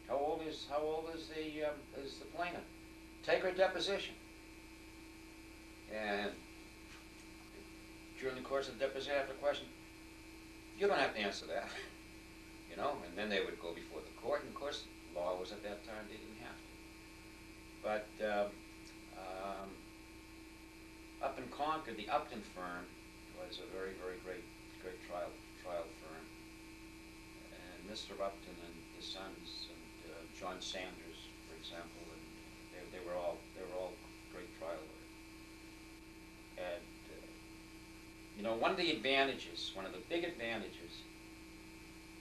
How old is the plaintiff? Take her deposition, and during the course of the deposition, after a question, you don't have to answer that, and then they would go before the court, and of course, law was at that time, they didn't have to. But up in Concord, the Upton firm was a very, very great trial firm, and Mr. Upton and his sons and John Sanders, for example, and they were all great trial lawyers. And one of the big advantages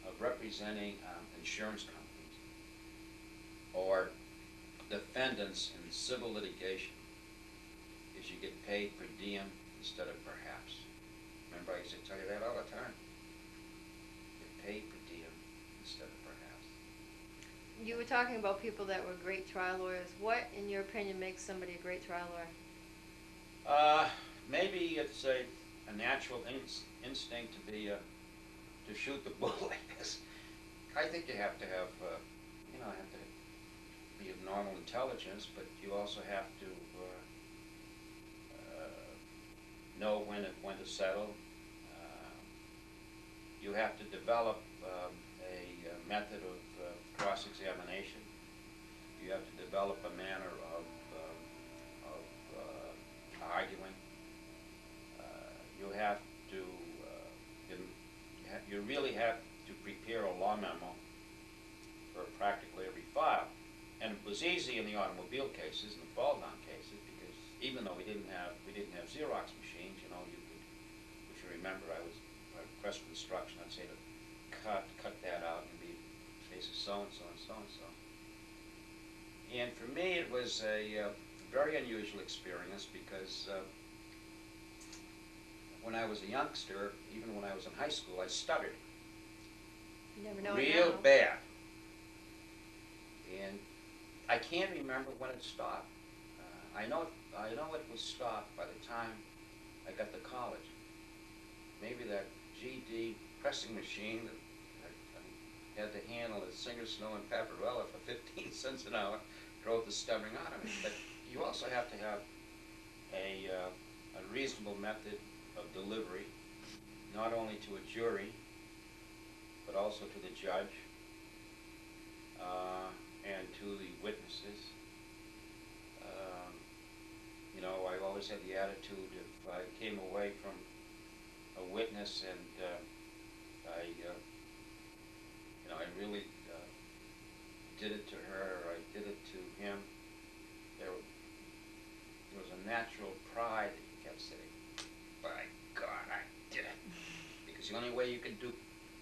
of representing insurance companies or defendants in civil litigation is you get paid per diem instead of perhaps. Remember, I used to tell you that all the time. Get paid per diem instead of perhaps. You were talking about people that were great trial lawyers. What, in your opinion, makes somebody a great trial lawyer? Maybe it's a natural instinct to shoot the bull like this. I think you have to have be of normal intelligence, but you also have to know when to settle. You have to develop a method of cross-examination. You have to develop a manner of arguing. You really have to prepare a law memo for practically every file. And it was easy in the automobile cases and the fall-down cases because even though we didn't have Xerox machines, you could, if you remember, I pressed instruction. I'd say to cut that out and be case of so-and-so and so-and-so. And for me, it was a very unusual experience because when I was a youngster, even when I was in high school, I stuttered. You never know Real now. bad. And I can't remember when it stopped. I know it was stopped by the time I got to college. Maybe that GD pressing machine that I had to handle at Singer, Snow, and Paparella for 15 cents an hour drove the stuttering out of me. But you also have to have a reasonable method of delivery, not only to a jury, but also to the judge and to the witnesses. You know, I always had the attitude if I came away from a witness and I really did it to her or I did it to him, there was a natural pride that you kept saying, by God, I did it. Because the only way you can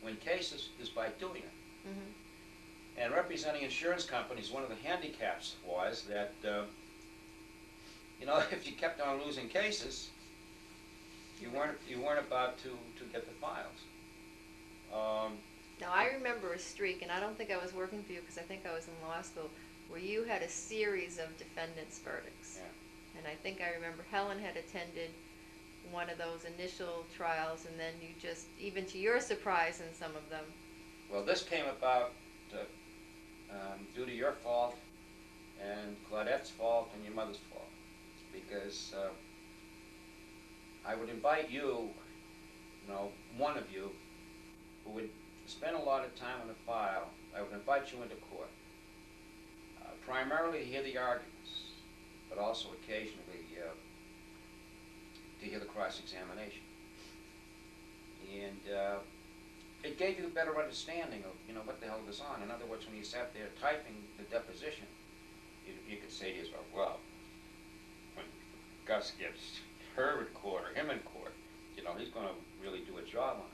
win cases is by doing it. Mm-hmm. And representing insurance companies, one of the handicaps was that, if you kept on losing cases, you weren't about to get the files. Now, I remember a streak, and I don't think I was working for you because I think I was in law school, where you had a series of defendants' verdicts. Yeah. And I think I remember Helen had attended one of those initial trials, and then you just, even to your surprise in some of them. Well, this came about due to your fault and Claudette's fault and your mother's fault, because I would invite you, one of you, who would spend a lot of time on the file. I would invite you into court, primarily to hear the arguments, but also occasionally to hear the cross-examination. And it gave you a better understanding of, what the hell goes on. In other words, when you sat there typing the deposition, you could say to yourself, well, when Gus gets her in court or him in court, he's going to really do a job on it.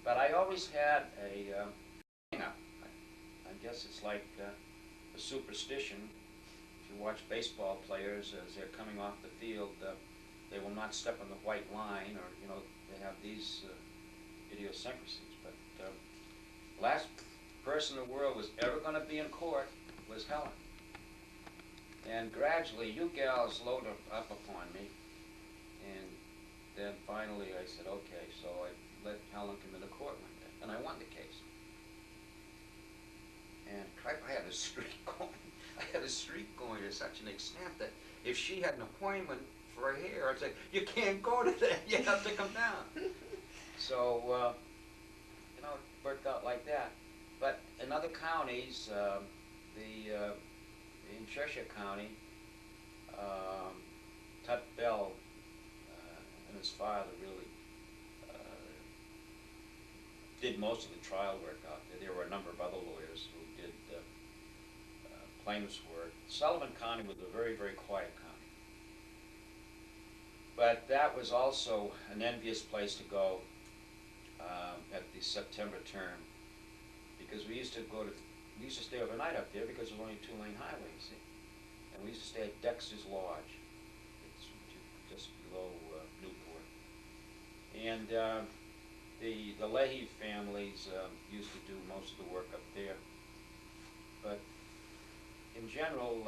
But I always had I guess it's like a superstition. If you watch baseball players as they're coming off the field, they will not step on the white line, or they have these idiosyncrasies. But last person in the world was ever going to be in court was Helen. And gradually, you gals loaded up upon me, and then finally I said, okay, so I let Helen come into court one day, and I won the case. And I had a streak going. I had a streak going to such an extent that if she had an appointment for her hair, I'd say, you can't go today, you have to come down. So, it worked out like that. But in other counties, in Cheshire County, Tut Bell and his father really did most of the trial work out there. There were a number of other lawyers who did plaintiff's work. Sullivan County was a very, very quiet county. But that was also an envious place to go at the September term, because we used to stay overnight up there because it was only a two-lane highway, you see. And we used to stay at Dexter's Lodge. It's just below Newport. And the Leahy families used to do most of the work up there. But in general,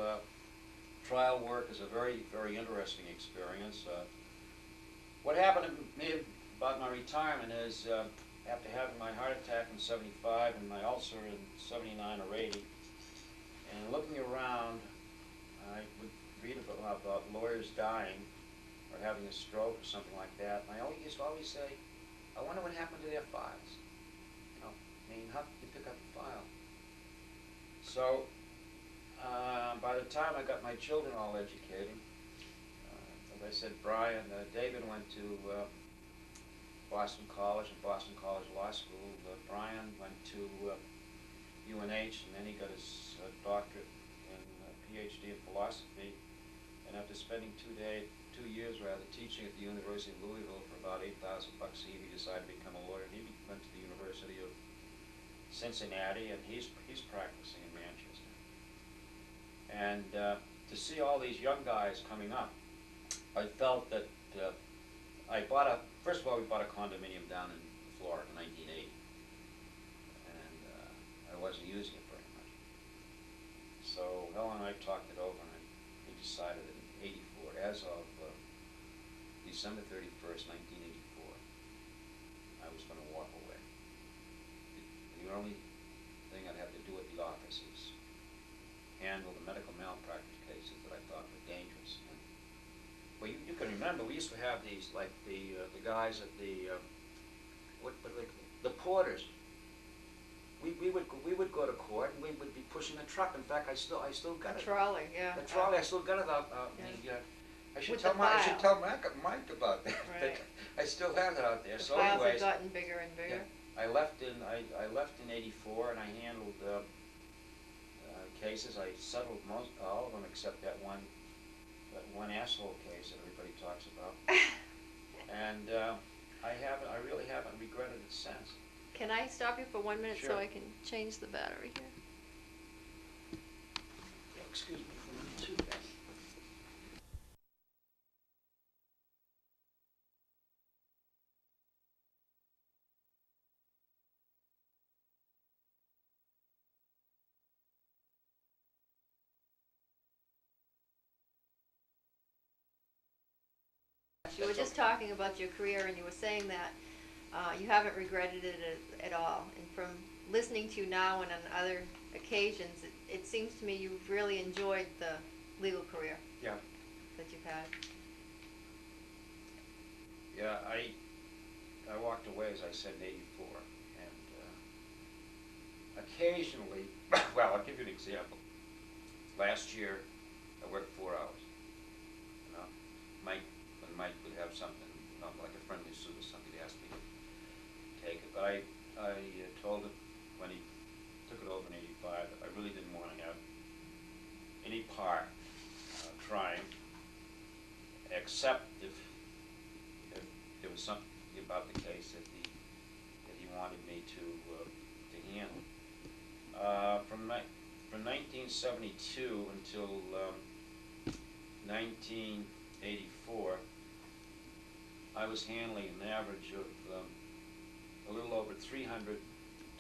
trial work is a very, very interesting experience. What happened to me about my retirement is, after having my heart attack in '75 and my ulcer in '79 or '80, and looking around, I would read about lawyers dying or having a stroke or something like that. And I used to always say, I wonder what happened to their files. How did you pick up the file? So, by the time I got my children all educated, as I said, David went to Boston College and Boston College Law School. Brian went to UNH, and then he got his doctorate and PhD in philosophy. And after spending 2 years teaching at the University of Louisville for about $8,000 a year, he decided to become a lawyer. He went to the University of Cincinnati, and he's practicing in Manchester. And to see all these young guys coming up, I felt that first of all, we bought a condominium down in Florida in 1980, and I wasn't using it very much. So Helen and I talked it over, and we decided that in '84, as of December 31st, 1984, I was going to walk away. The only thing I'd have to do at the office is handle the medical malpractice cases that I thought were dangerous. And, well, you can remember, we used to have these, like the guys at the, what are they called? The porters. We would go to court, and we would be pushing a truck. In fact, I still got it. A trolley, yeah. The trolley, I still got it out. Yeah. I should With tell the I should file. tell Mike about that. Right. I still have it out there. The So files anyways, have gotten bigger and bigger. I left in '84, and I handled cases. I settled all of them except that one asshole case that everybody talks about. And I really haven't regretted it since. Can I stop you for 1 minute Sure. so I can change the battery here? Excuse me for a minute, too. You were just talking about your career, and you were saying that you haven't regretted it at all. And from listening to you now and on other occasions, it seems to me you've really enjoyed the legal career Yeah. that you've had. Yeah, I walked away, as I said, in '84, and occasionally, well, I'll give you an example. Last year, I worked 4 hours. You know, when Mike would have something, you know, like a friendly suit or something, he asked me to take it. But I told him when he took it over in '85 that I really didn't want to have any part trying, except if there was something about the case that he wanted me to handle. From 1972 until 1984, I was handling an average of a little over 300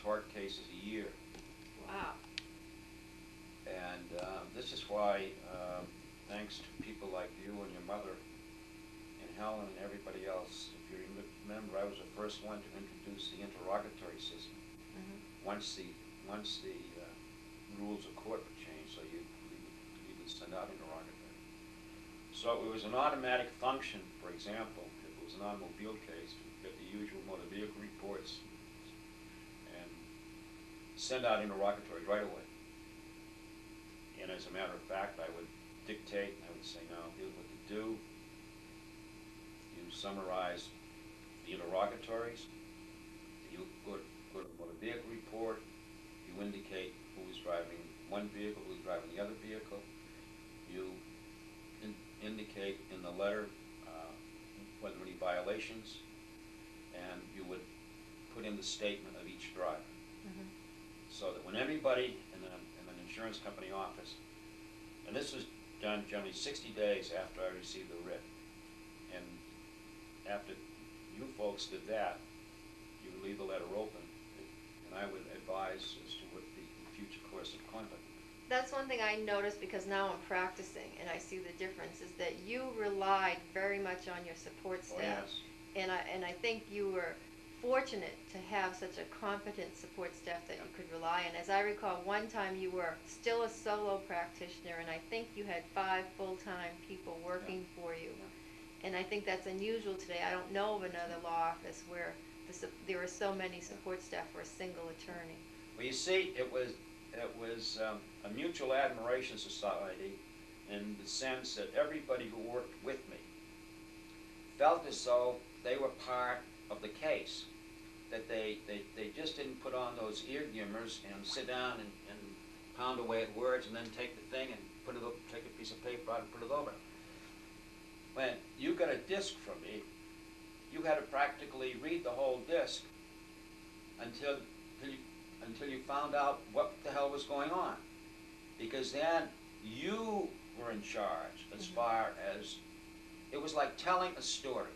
tort cases a year. Wow. And this is why, thanks to people like you and your mother and Helen and everybody else, if you remember, I was the first one to introduce the interrogatory system. Mm-hmm. Once the rules of court were changed, so you would send out interrogatory. So it was an automatic function. For example, if it was an automobile case, we'd get the usual motor vehicle reports and send out interrogatories right away. And as a matter of fact, I would dictate, and I would say, now, here's what to do. You summarize the interrogatories. You go to the motor vehicle report. You indicate who was driving one vehicle, who was driving the other vehicle. You indicate in the letter whether any violations, and you would put in the statement of each driver. Mm-hmm. So that when everybody in an insurance company office, and this was done generally 60 days after I received the writ, and after you folks did that, you would leave the letter open, and I would advise as to what the future course of conduct would be. that's one thing I noticed, because now I'm practicing and I see the difference, is that you relied very much on your support Oh, staff. yes. And I think you were fortunate to have such a competent support staff that you could rely on. As I recall, one time you were still a solo practitioner, and I think you had 5 full-time people working for you. And I think that's unusual today. I don't know of another law office where there are so many support staff for a single attorney. Well, you see, it was a mutual admiration society in the sense that everybody who worked with me felt as though they were part of the case, that they just didn't put on those ear gimmers and sit down and pound away at words and then take the thing and take a piece of paper out and put it over. When you got a disc from me, you had to practically read the whole disc until until you found out what the hell was going on. Because then you were in charge as far as, it was like telling a story.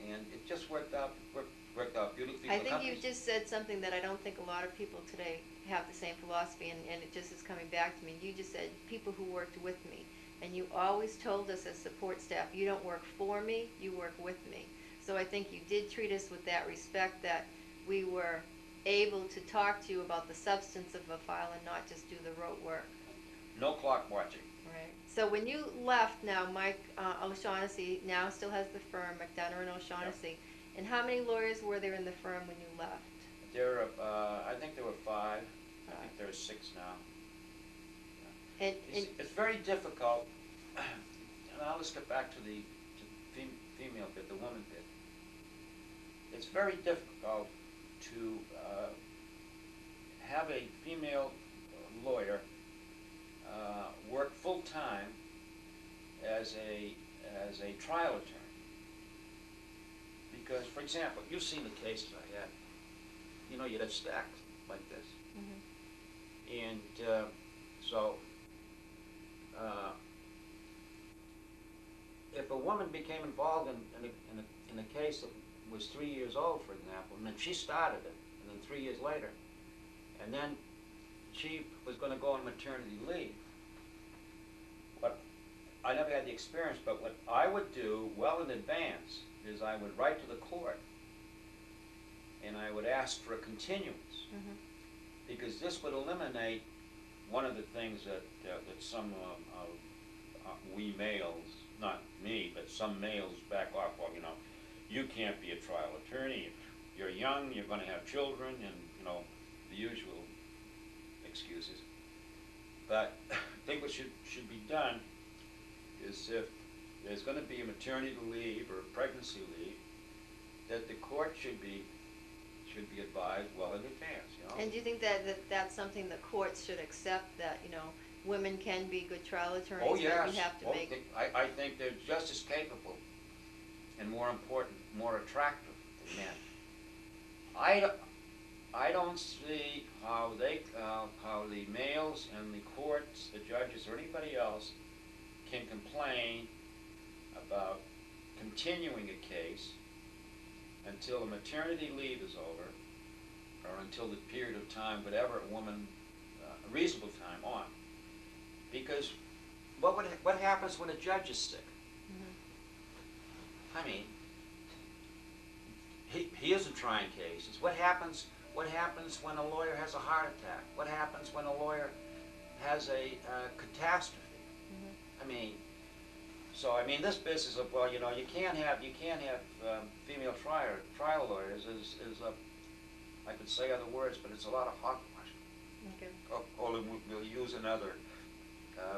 And it just worked out beautifully for I the think you companies. just said something that I don't think a lot of people today have the same philosophy, and it just is coming back to me. You just said people who worked with me, and you always told us as support staff, you don't work for me, you work with me. So I think you did treat us with that respect, that we were able to talk to you about the substance of a file and not just do the rote work. No clock watching. Right. So when you left, now Mike O'Shaughnessy now still has the firm, McDonough and O'Shaughnessy. And how many lawyers were there in the firm when you left? I think there were 5. I think there are 6 now. And It's very difficult. Now let's get back to the female bit, the woman bit. It's very difficult to have a female lawyer work full time as a trial attorney. Because, for example, you've seen the cases I had. You know, you'd have stacks like this. And so if a woman became involved in a case that was 3 years old, for example, and then she started it, and then 3 years later, and then she was going to go on maternity leave. But I never had the experience, but what I would do well in advance is I would write to the court and I would ask for a continuance, because this would eliminate one of the things that some we males, not me, but some males back off. Well, you know, you can't be a trial attorney. If you're young, you're going to have children, and you know, the usual excuses. But I think what should be done is, if there's going to be a maternity leave or a pregnancy leave, that the court should be advised well in advance. You know. do you think that that's something the courts should accept, that, you know, women can be good trial attorneys? Oh yes. But you have to make. I think they're just as capable, and more important, more attractive than men. I don't see how the males and the courts, the judges, or anybody else can complain about continuing a case until a maternity leave is over, or until the period of time, whatever a woman, a reasonable time on. Because what happens when a judge is sick? I mean, he isn't trying cases. What happens when a lawyer has a heart attack? What happens when a lawyer has a catastrophe? I mean, so I mean, this business of, well, you know, you can't have female trial lawyers is I could say other words, but it's a lot of hogwash. Okay. Or we'll use another.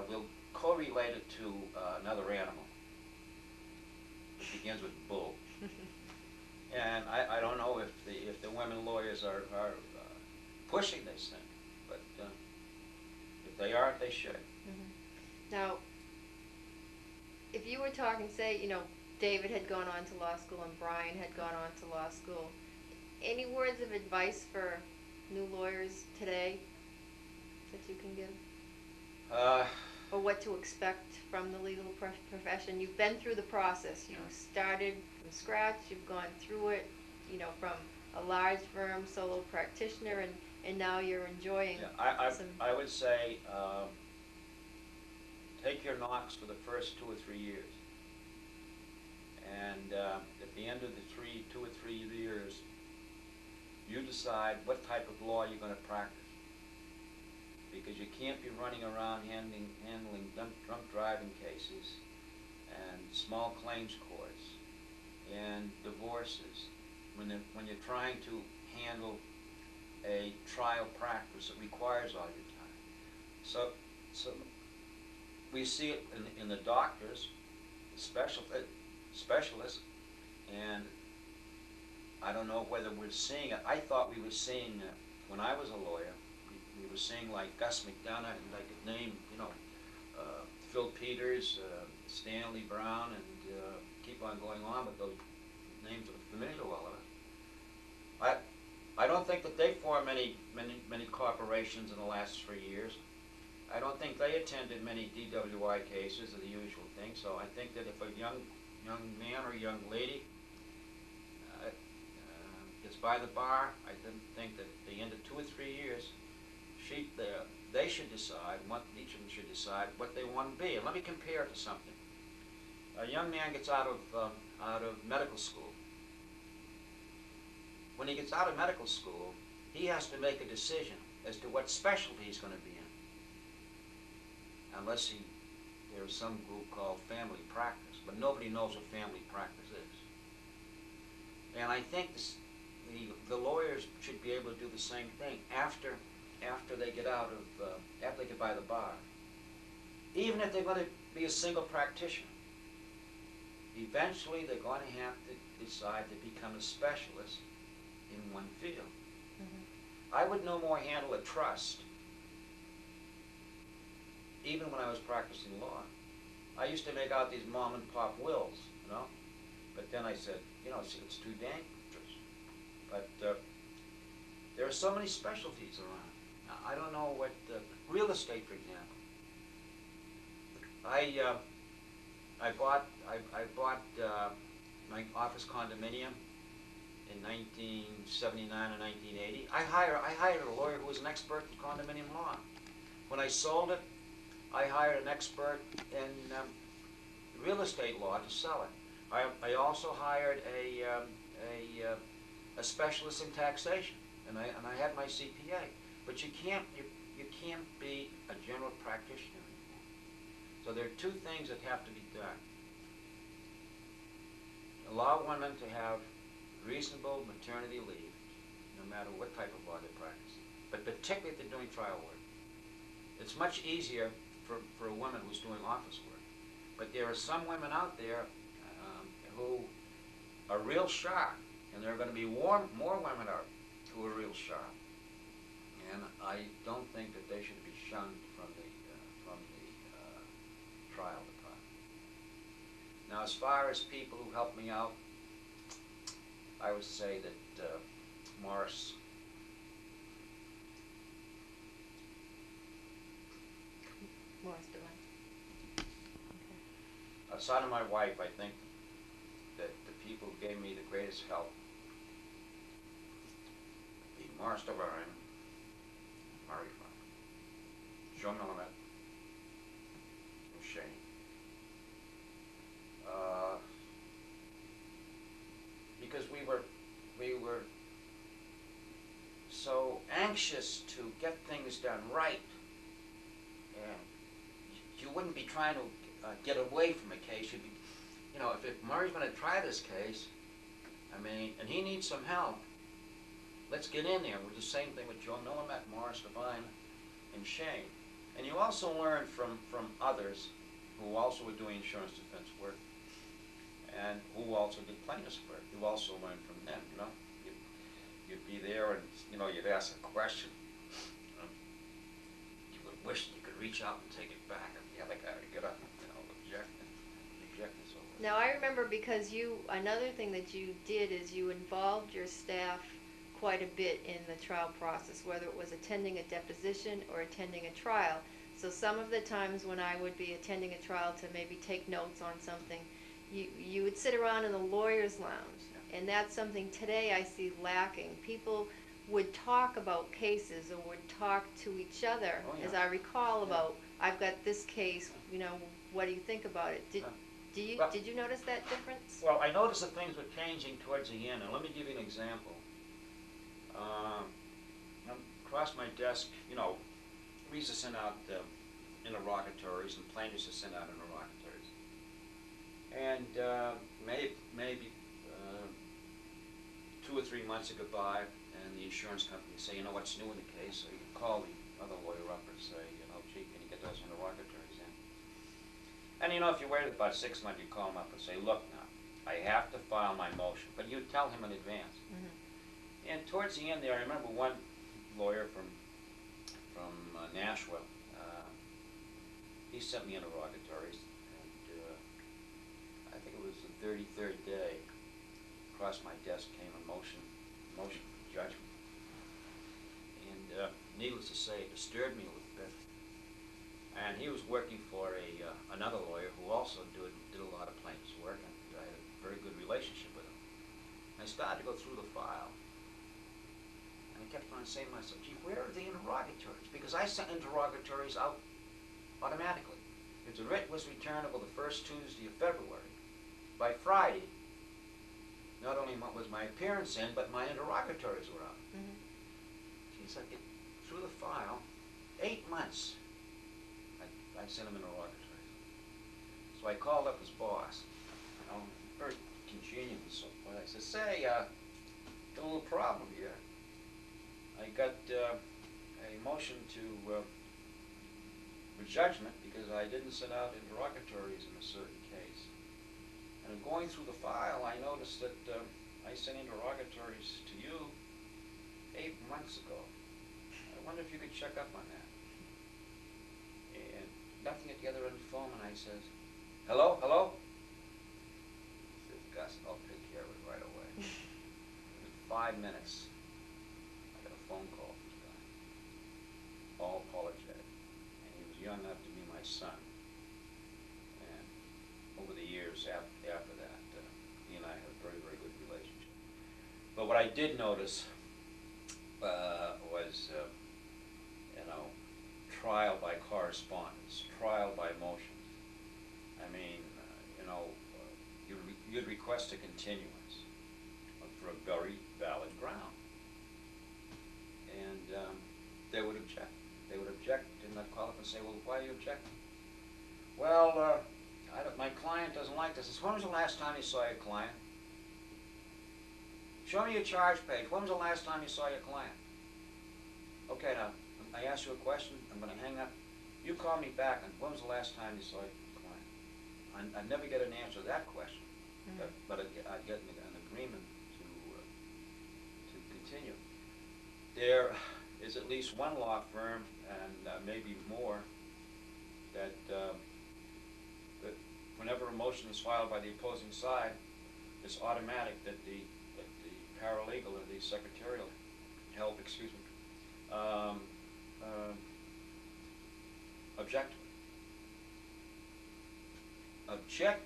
We'll correlate it to another animal. It begins with bull. And I don't know if the women lawyers are pushing this thing, but if they aren't, they should. Now, if you were talking, say, you know, David had gone on to law school and Brian had gone on to law school, any words of advice for new lawyers today that you can give? Or what to expect from the legal profession? You've been through the process. You started from scratch. You've gone through it, you know, from a large firm, solo practitioner, and now you're enjoying some... I would say take your knocks for the first 2 or 3 years. And at the end of the 2 or 3 years, you decide what type of law you're going to practice. Because you can't be running around handling drunk driving cases and small claims courts and divorces when you're trying to handle a trial practice that requires all your time. So we see it in the doctors, specialists, and I don't know whether we're seeing it. I thought we were seeing it when I was a lawyer. We were seeing like Gus McDonough, and I could name, you know, Phil Peters, Stanley Brown, and keep on going on, but those names are familiar to all of us. I don't don't think that they formed many corporations in the last 3 years. I don't think they attended many DWI cases, or the usual thing. So I think that if a young man or young lady gets by the bar, I think that at the end of 2 or 3 years, they should decide, each of them should decide what they want to be. And let me compare it to something. A young man gets out of medical school. When he gets out of medical school, he has to make a decision as to what specialty he's going to be in. Unless there's some group called family practice, but nobody knows what family practice is. And I think the lawyers should be able to do the same thing after they get after they get by the bar. Even if they're going to be a single practitioner, eventually they're going to have to decide to become a specialist in one field. Mm-hmm. I would no more handle a trust. Even when I was practicing law, I used to make out these mom and pop wills, But then I said, it's too dangerous. But there are so many specialties around. Now, I don't know what real estate, for example. I bought my office condominium in 1979 or 1980. I hired a lawyer who was an expert in condominium law. When I sold it, I hired an expert in real estate law to sell it. I also hired a specialist in taxation, and I had my CPA. But you can't be a general practitioner anymore. So there are two things that have to be done. Allow women to have reasonable maternity leave, no matter what type of law they practice, but particularly if they're doing trial work. It's much easier for a woman who's doing office work. But there are some women out there who are real sharp, and there are going to be more women who are real sharp. And I don't think that they should be shunned from the trial department. Now, as far as people who helped me out, I would say that Morris. Morris Devine. Okay. Outside of my wife, I think that the people who gave me the greatest help would be Morris Devine, Murray Frank, Joe Millimet, and Shane. Because we were so anxious to get things done right, and you wouldn't be trying to get away from a case. You'd be, if Murray's going to try this case, and he needs some help, let's get in there. We're the same thing with Joe Millimet, Morris Devine, and Shane. And you also learn from others who also were doing insurance defense work and who also did plaintiff's work. You also learn from them, You'd be there and, you'd ask a question. You would wish you could reach out and take it back, and the other guy would get up and, object and so forth. Now, I remember because another thing that you did is you involved your staff quite a bit in the trial process, whether it was attending a deposition or attending a trial. So some of the times when I would be attending a trial to maybe take notes on something, you would sit around in the lawyer's lounge, and that's something today I see lacking. People would talk about cases or would talk to each other, as I recall about, I've got this case, what do you think about it? Did you notice that difference? Well, I noticed that things were changing towards the end, and let me give you an example. Across my desk, we used to send out interrogatories, and plaintiffs to send out interrogatories. And maybe 2 or 3 months would go by, and the insurance company would say, what's new in the case? So you call the other lawyer up and say, gee, can you get those interrogatories in? And if you waited about 6 months, you call him up and say, look now, I have to file my motion. But you tell him in advance. Mm-hmm. And towards the end there, I remember one lawyer from Nashville. He sent me interrogatories, and I think it was the 33rd day. Across my desk came a motion for judgment. needless to say, it disturbed me a little bit. And he was working for another lawyer who also did a lot of plaintiff's work, and I had a very good relationship with him. And I started to go through the file, and I kept on saying to myself, gee, where are the interrogatories? Because I sent interrogatories out automatically. If the writ was returnable the first Tuesday of February, by Friday, not only was my appearance in, but my interrogatories were out. Mm-hmm. Geez, I get through the file, 8 months. I sent him interrogatories. So I called up his boss, very congenial and so forth. I said, say, got a little problem here. I got a motion for judgment because I didn't send out interrogatories in a certain case. And going through the file, I noticed that I sent interrogatories to you 8 months ago. I wonder if you could check up on that. And nothing at the other end of the phone, and I says, hello, hello? He says, Gus, I'll take care of it right away. In 5 minutes, I got a phone call from this guy, all apologetic. And he was young enough to be my son. And over the years after that, he and I had a very, very good relationship. But what I did notice was, trial by correspondence, trial by motion. I mean, you'd request a continuance for a very valid ground. And they would object. They would object, and I'd call up and say, well, why are you objecting? Well, my client doesn't like this. I said, when was the last time you saw your client? Show me your charge page. When was the last time you saw your client? Okay, now, I asked you a question. I'm going to hang up. You call me back, and when was the last time you saw your client? I'd never get an answer to that question, but I'd get an agreement to continue. There is at least one law firm, and maybe more, that whenever a motion is filed by the opposing side, it's automatic that the paralegal or the secretarial help, object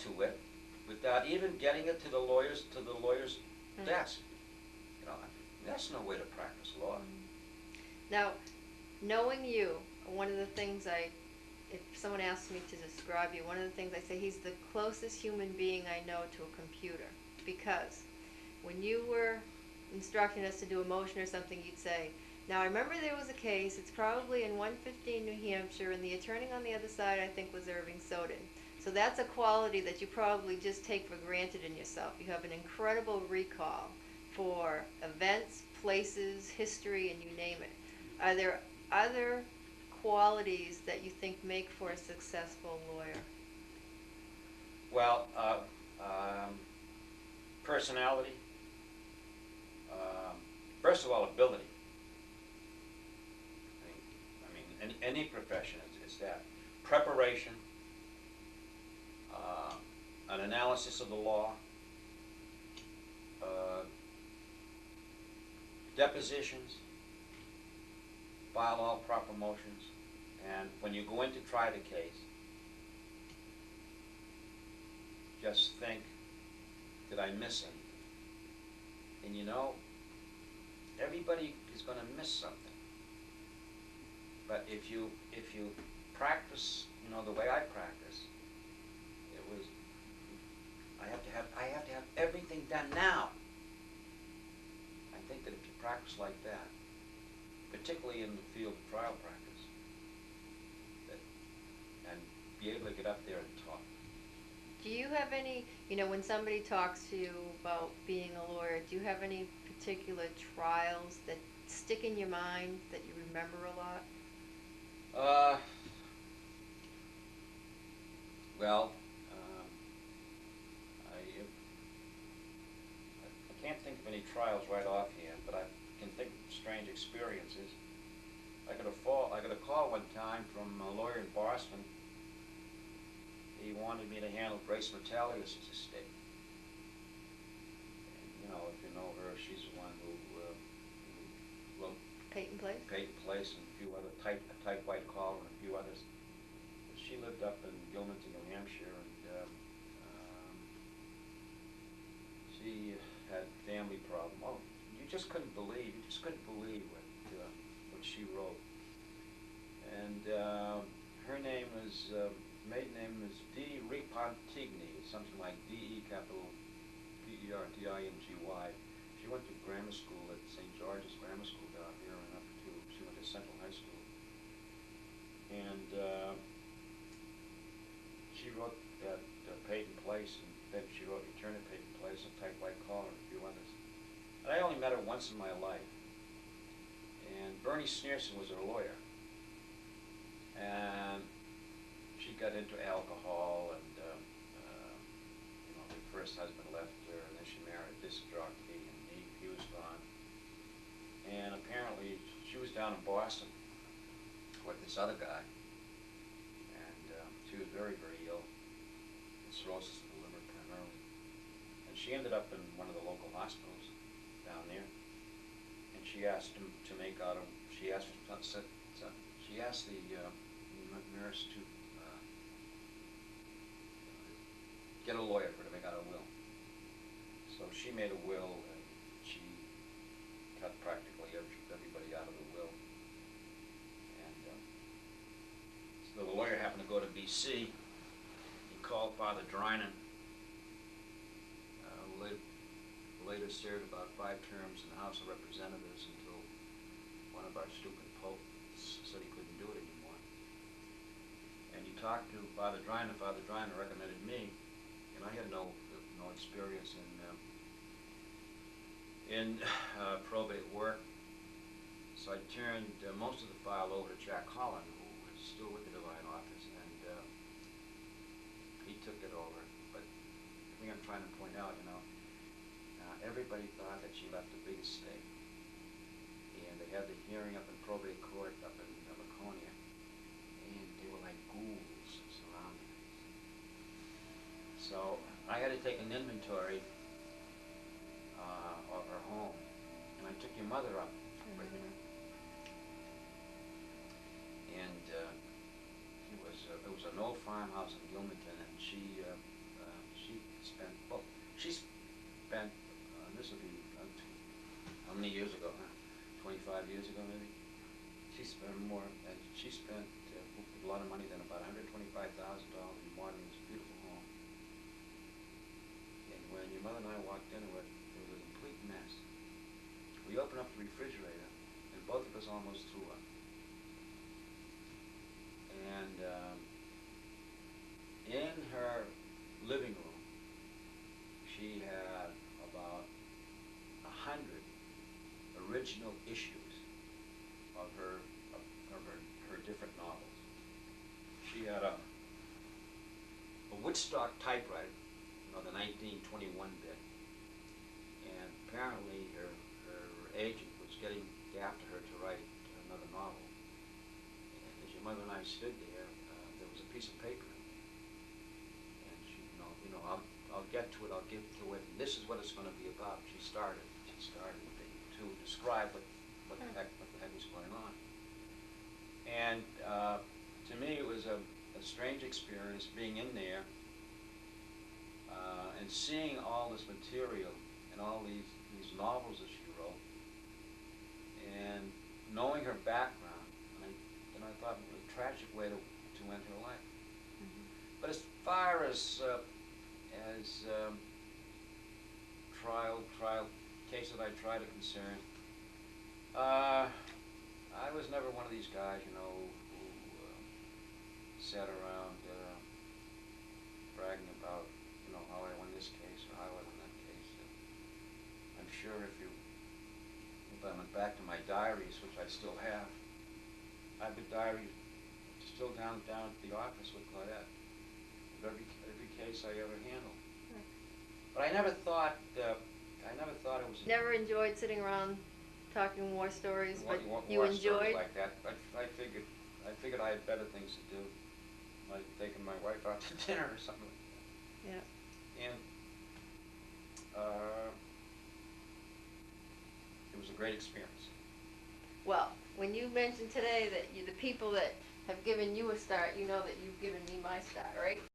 to it without even getting it to the lawyer's desk. That's no way to practice law. Now, knowing you, one of the things if someone asks me to describe you, one of the things I say, he's the closest human being I know to a computer. Because when you were instructing us to do a motion or something, you'd say, now I remember there was a case, it's probably in 115 New Hampshire, and the attorney on the other side I think was Irving Soden. So that's a quality that you probably just take for granted in yourself. You have an incredible recall for events, places, history, and you name it. Are there other qualities that you think make for a successful lawyer? Well, personality. First of all, ability. I mean, any profession is that. Preparation, an analysis of the law, depositions, file all proper motions, and when you go in to try the case, just think, did I miss anything? And everybody is going to miss something. But if you practice, the way I practice, I have to have everything done now. I think that if you practice like that, particularly in the field of trial practice, and be able to get up there and talk. Do you have any, when somebody talks to you about being a lawyer, do you have any particular trials that stick in your mind that you remember a lot? Well, I can't think of any trials right offhand, but I can think of strange experiences. I got a call one time from a lawyer in Boston. He wanted me to handle Grace Metalius' estate. And, if you know her, she's the one who wrote Peyton Place? Peyton Place and a few other, type white collar and a few others. But she lived up in Gilmanton, New Hampshire, and she had family problem. Oh, you just couldn't believe what she wrote. And her name is, maiden name is D. Repontigny, something like D-E capital P-E-R-T-I-N-G-Y. She went to grammar school at St. George's Grammar School down here, and up to, she went to Central High School. And she wrote that Peyton Place, and then she wrote Return to Peyton Place and Type White Collar and a few others. And I only met her once in my life. And Bernie Sneerson was her lawyer. And she got into alcohol, and you know, her first husband left her, and then she married this jockey, and he was gone. And apparently she was down in Boston with this other guy, and she was very, very ill, cirrhosis of the liver primarily. And she ended up in one of the local hospitals down there, and she asked him to make out a, she asked the nurse to get a lawyer for her to make out a will. So she made a will, and she cut practically everybody out of the will. And so the lawyer happened to go to B.C. He called Father Drinan, who later served about 5 terms in the House of Representatives until one of our stupid popes said he couldn't do it anymore. And he talked to Father Drinan. Father Drinan recommended me, and I had no experience in probate work, so I turned most of the file over to Jack Holland, who was still with the Divine Office, and he took it over. But the thing I'm trying to point out, you know, everybody thought that she left a big estate, and they had the hearing up in probate court up in Laconia, and they were like ghouls surrounding it. So I had to take an inventory of her home, and I took your mother up with me. And it was an old farmhouse in Gilmanton, and she spent, well, she spent, this would be, how many years ago, huh? 25 years ago maybe? She spent more, she spent a lot of money than about $125,000 in modeling this beautiful home. And when your mother and I walked into it, it was a complete mess. We opened up the refrigerator, and both of us almost threw up. And in her living room, she had about 100 original issues of her different novels. She had a Woodstock typewriter, you know, the 1921 bit, and apparently her agent was getting after her to write another novel. And as your mother and I stood there, there was a piece of paper in there, and she, you know, I'll get to it, I'll give to it, and this is what it's going to be about. She started to describe what the heck was going on. And to me, it was a strange experience being in there and seeing all this material and all these novels that she wrote, and knowing her background. And I thought it was a tragic way to end her life. Mm-hmm. But as far as trial case that I tried to concern, I was never one of these guys, you know, who sat around bragging about, you know, how I won this case or how I won that case. I'm sure if I went back to my diaries, which I still have, I have a diary still down at the office with Claudette of every case I ever handled. But I never thought it was. Never enjoyed sitting around talking war stories, but you war enjoyed? Stories like that. I figured I had better things to do, like taking my wife out to dinner or something like that. Yeah. And it was a great experience. Well, when you mentioned today that the people that have given you a start, you know that you've given me my start, right?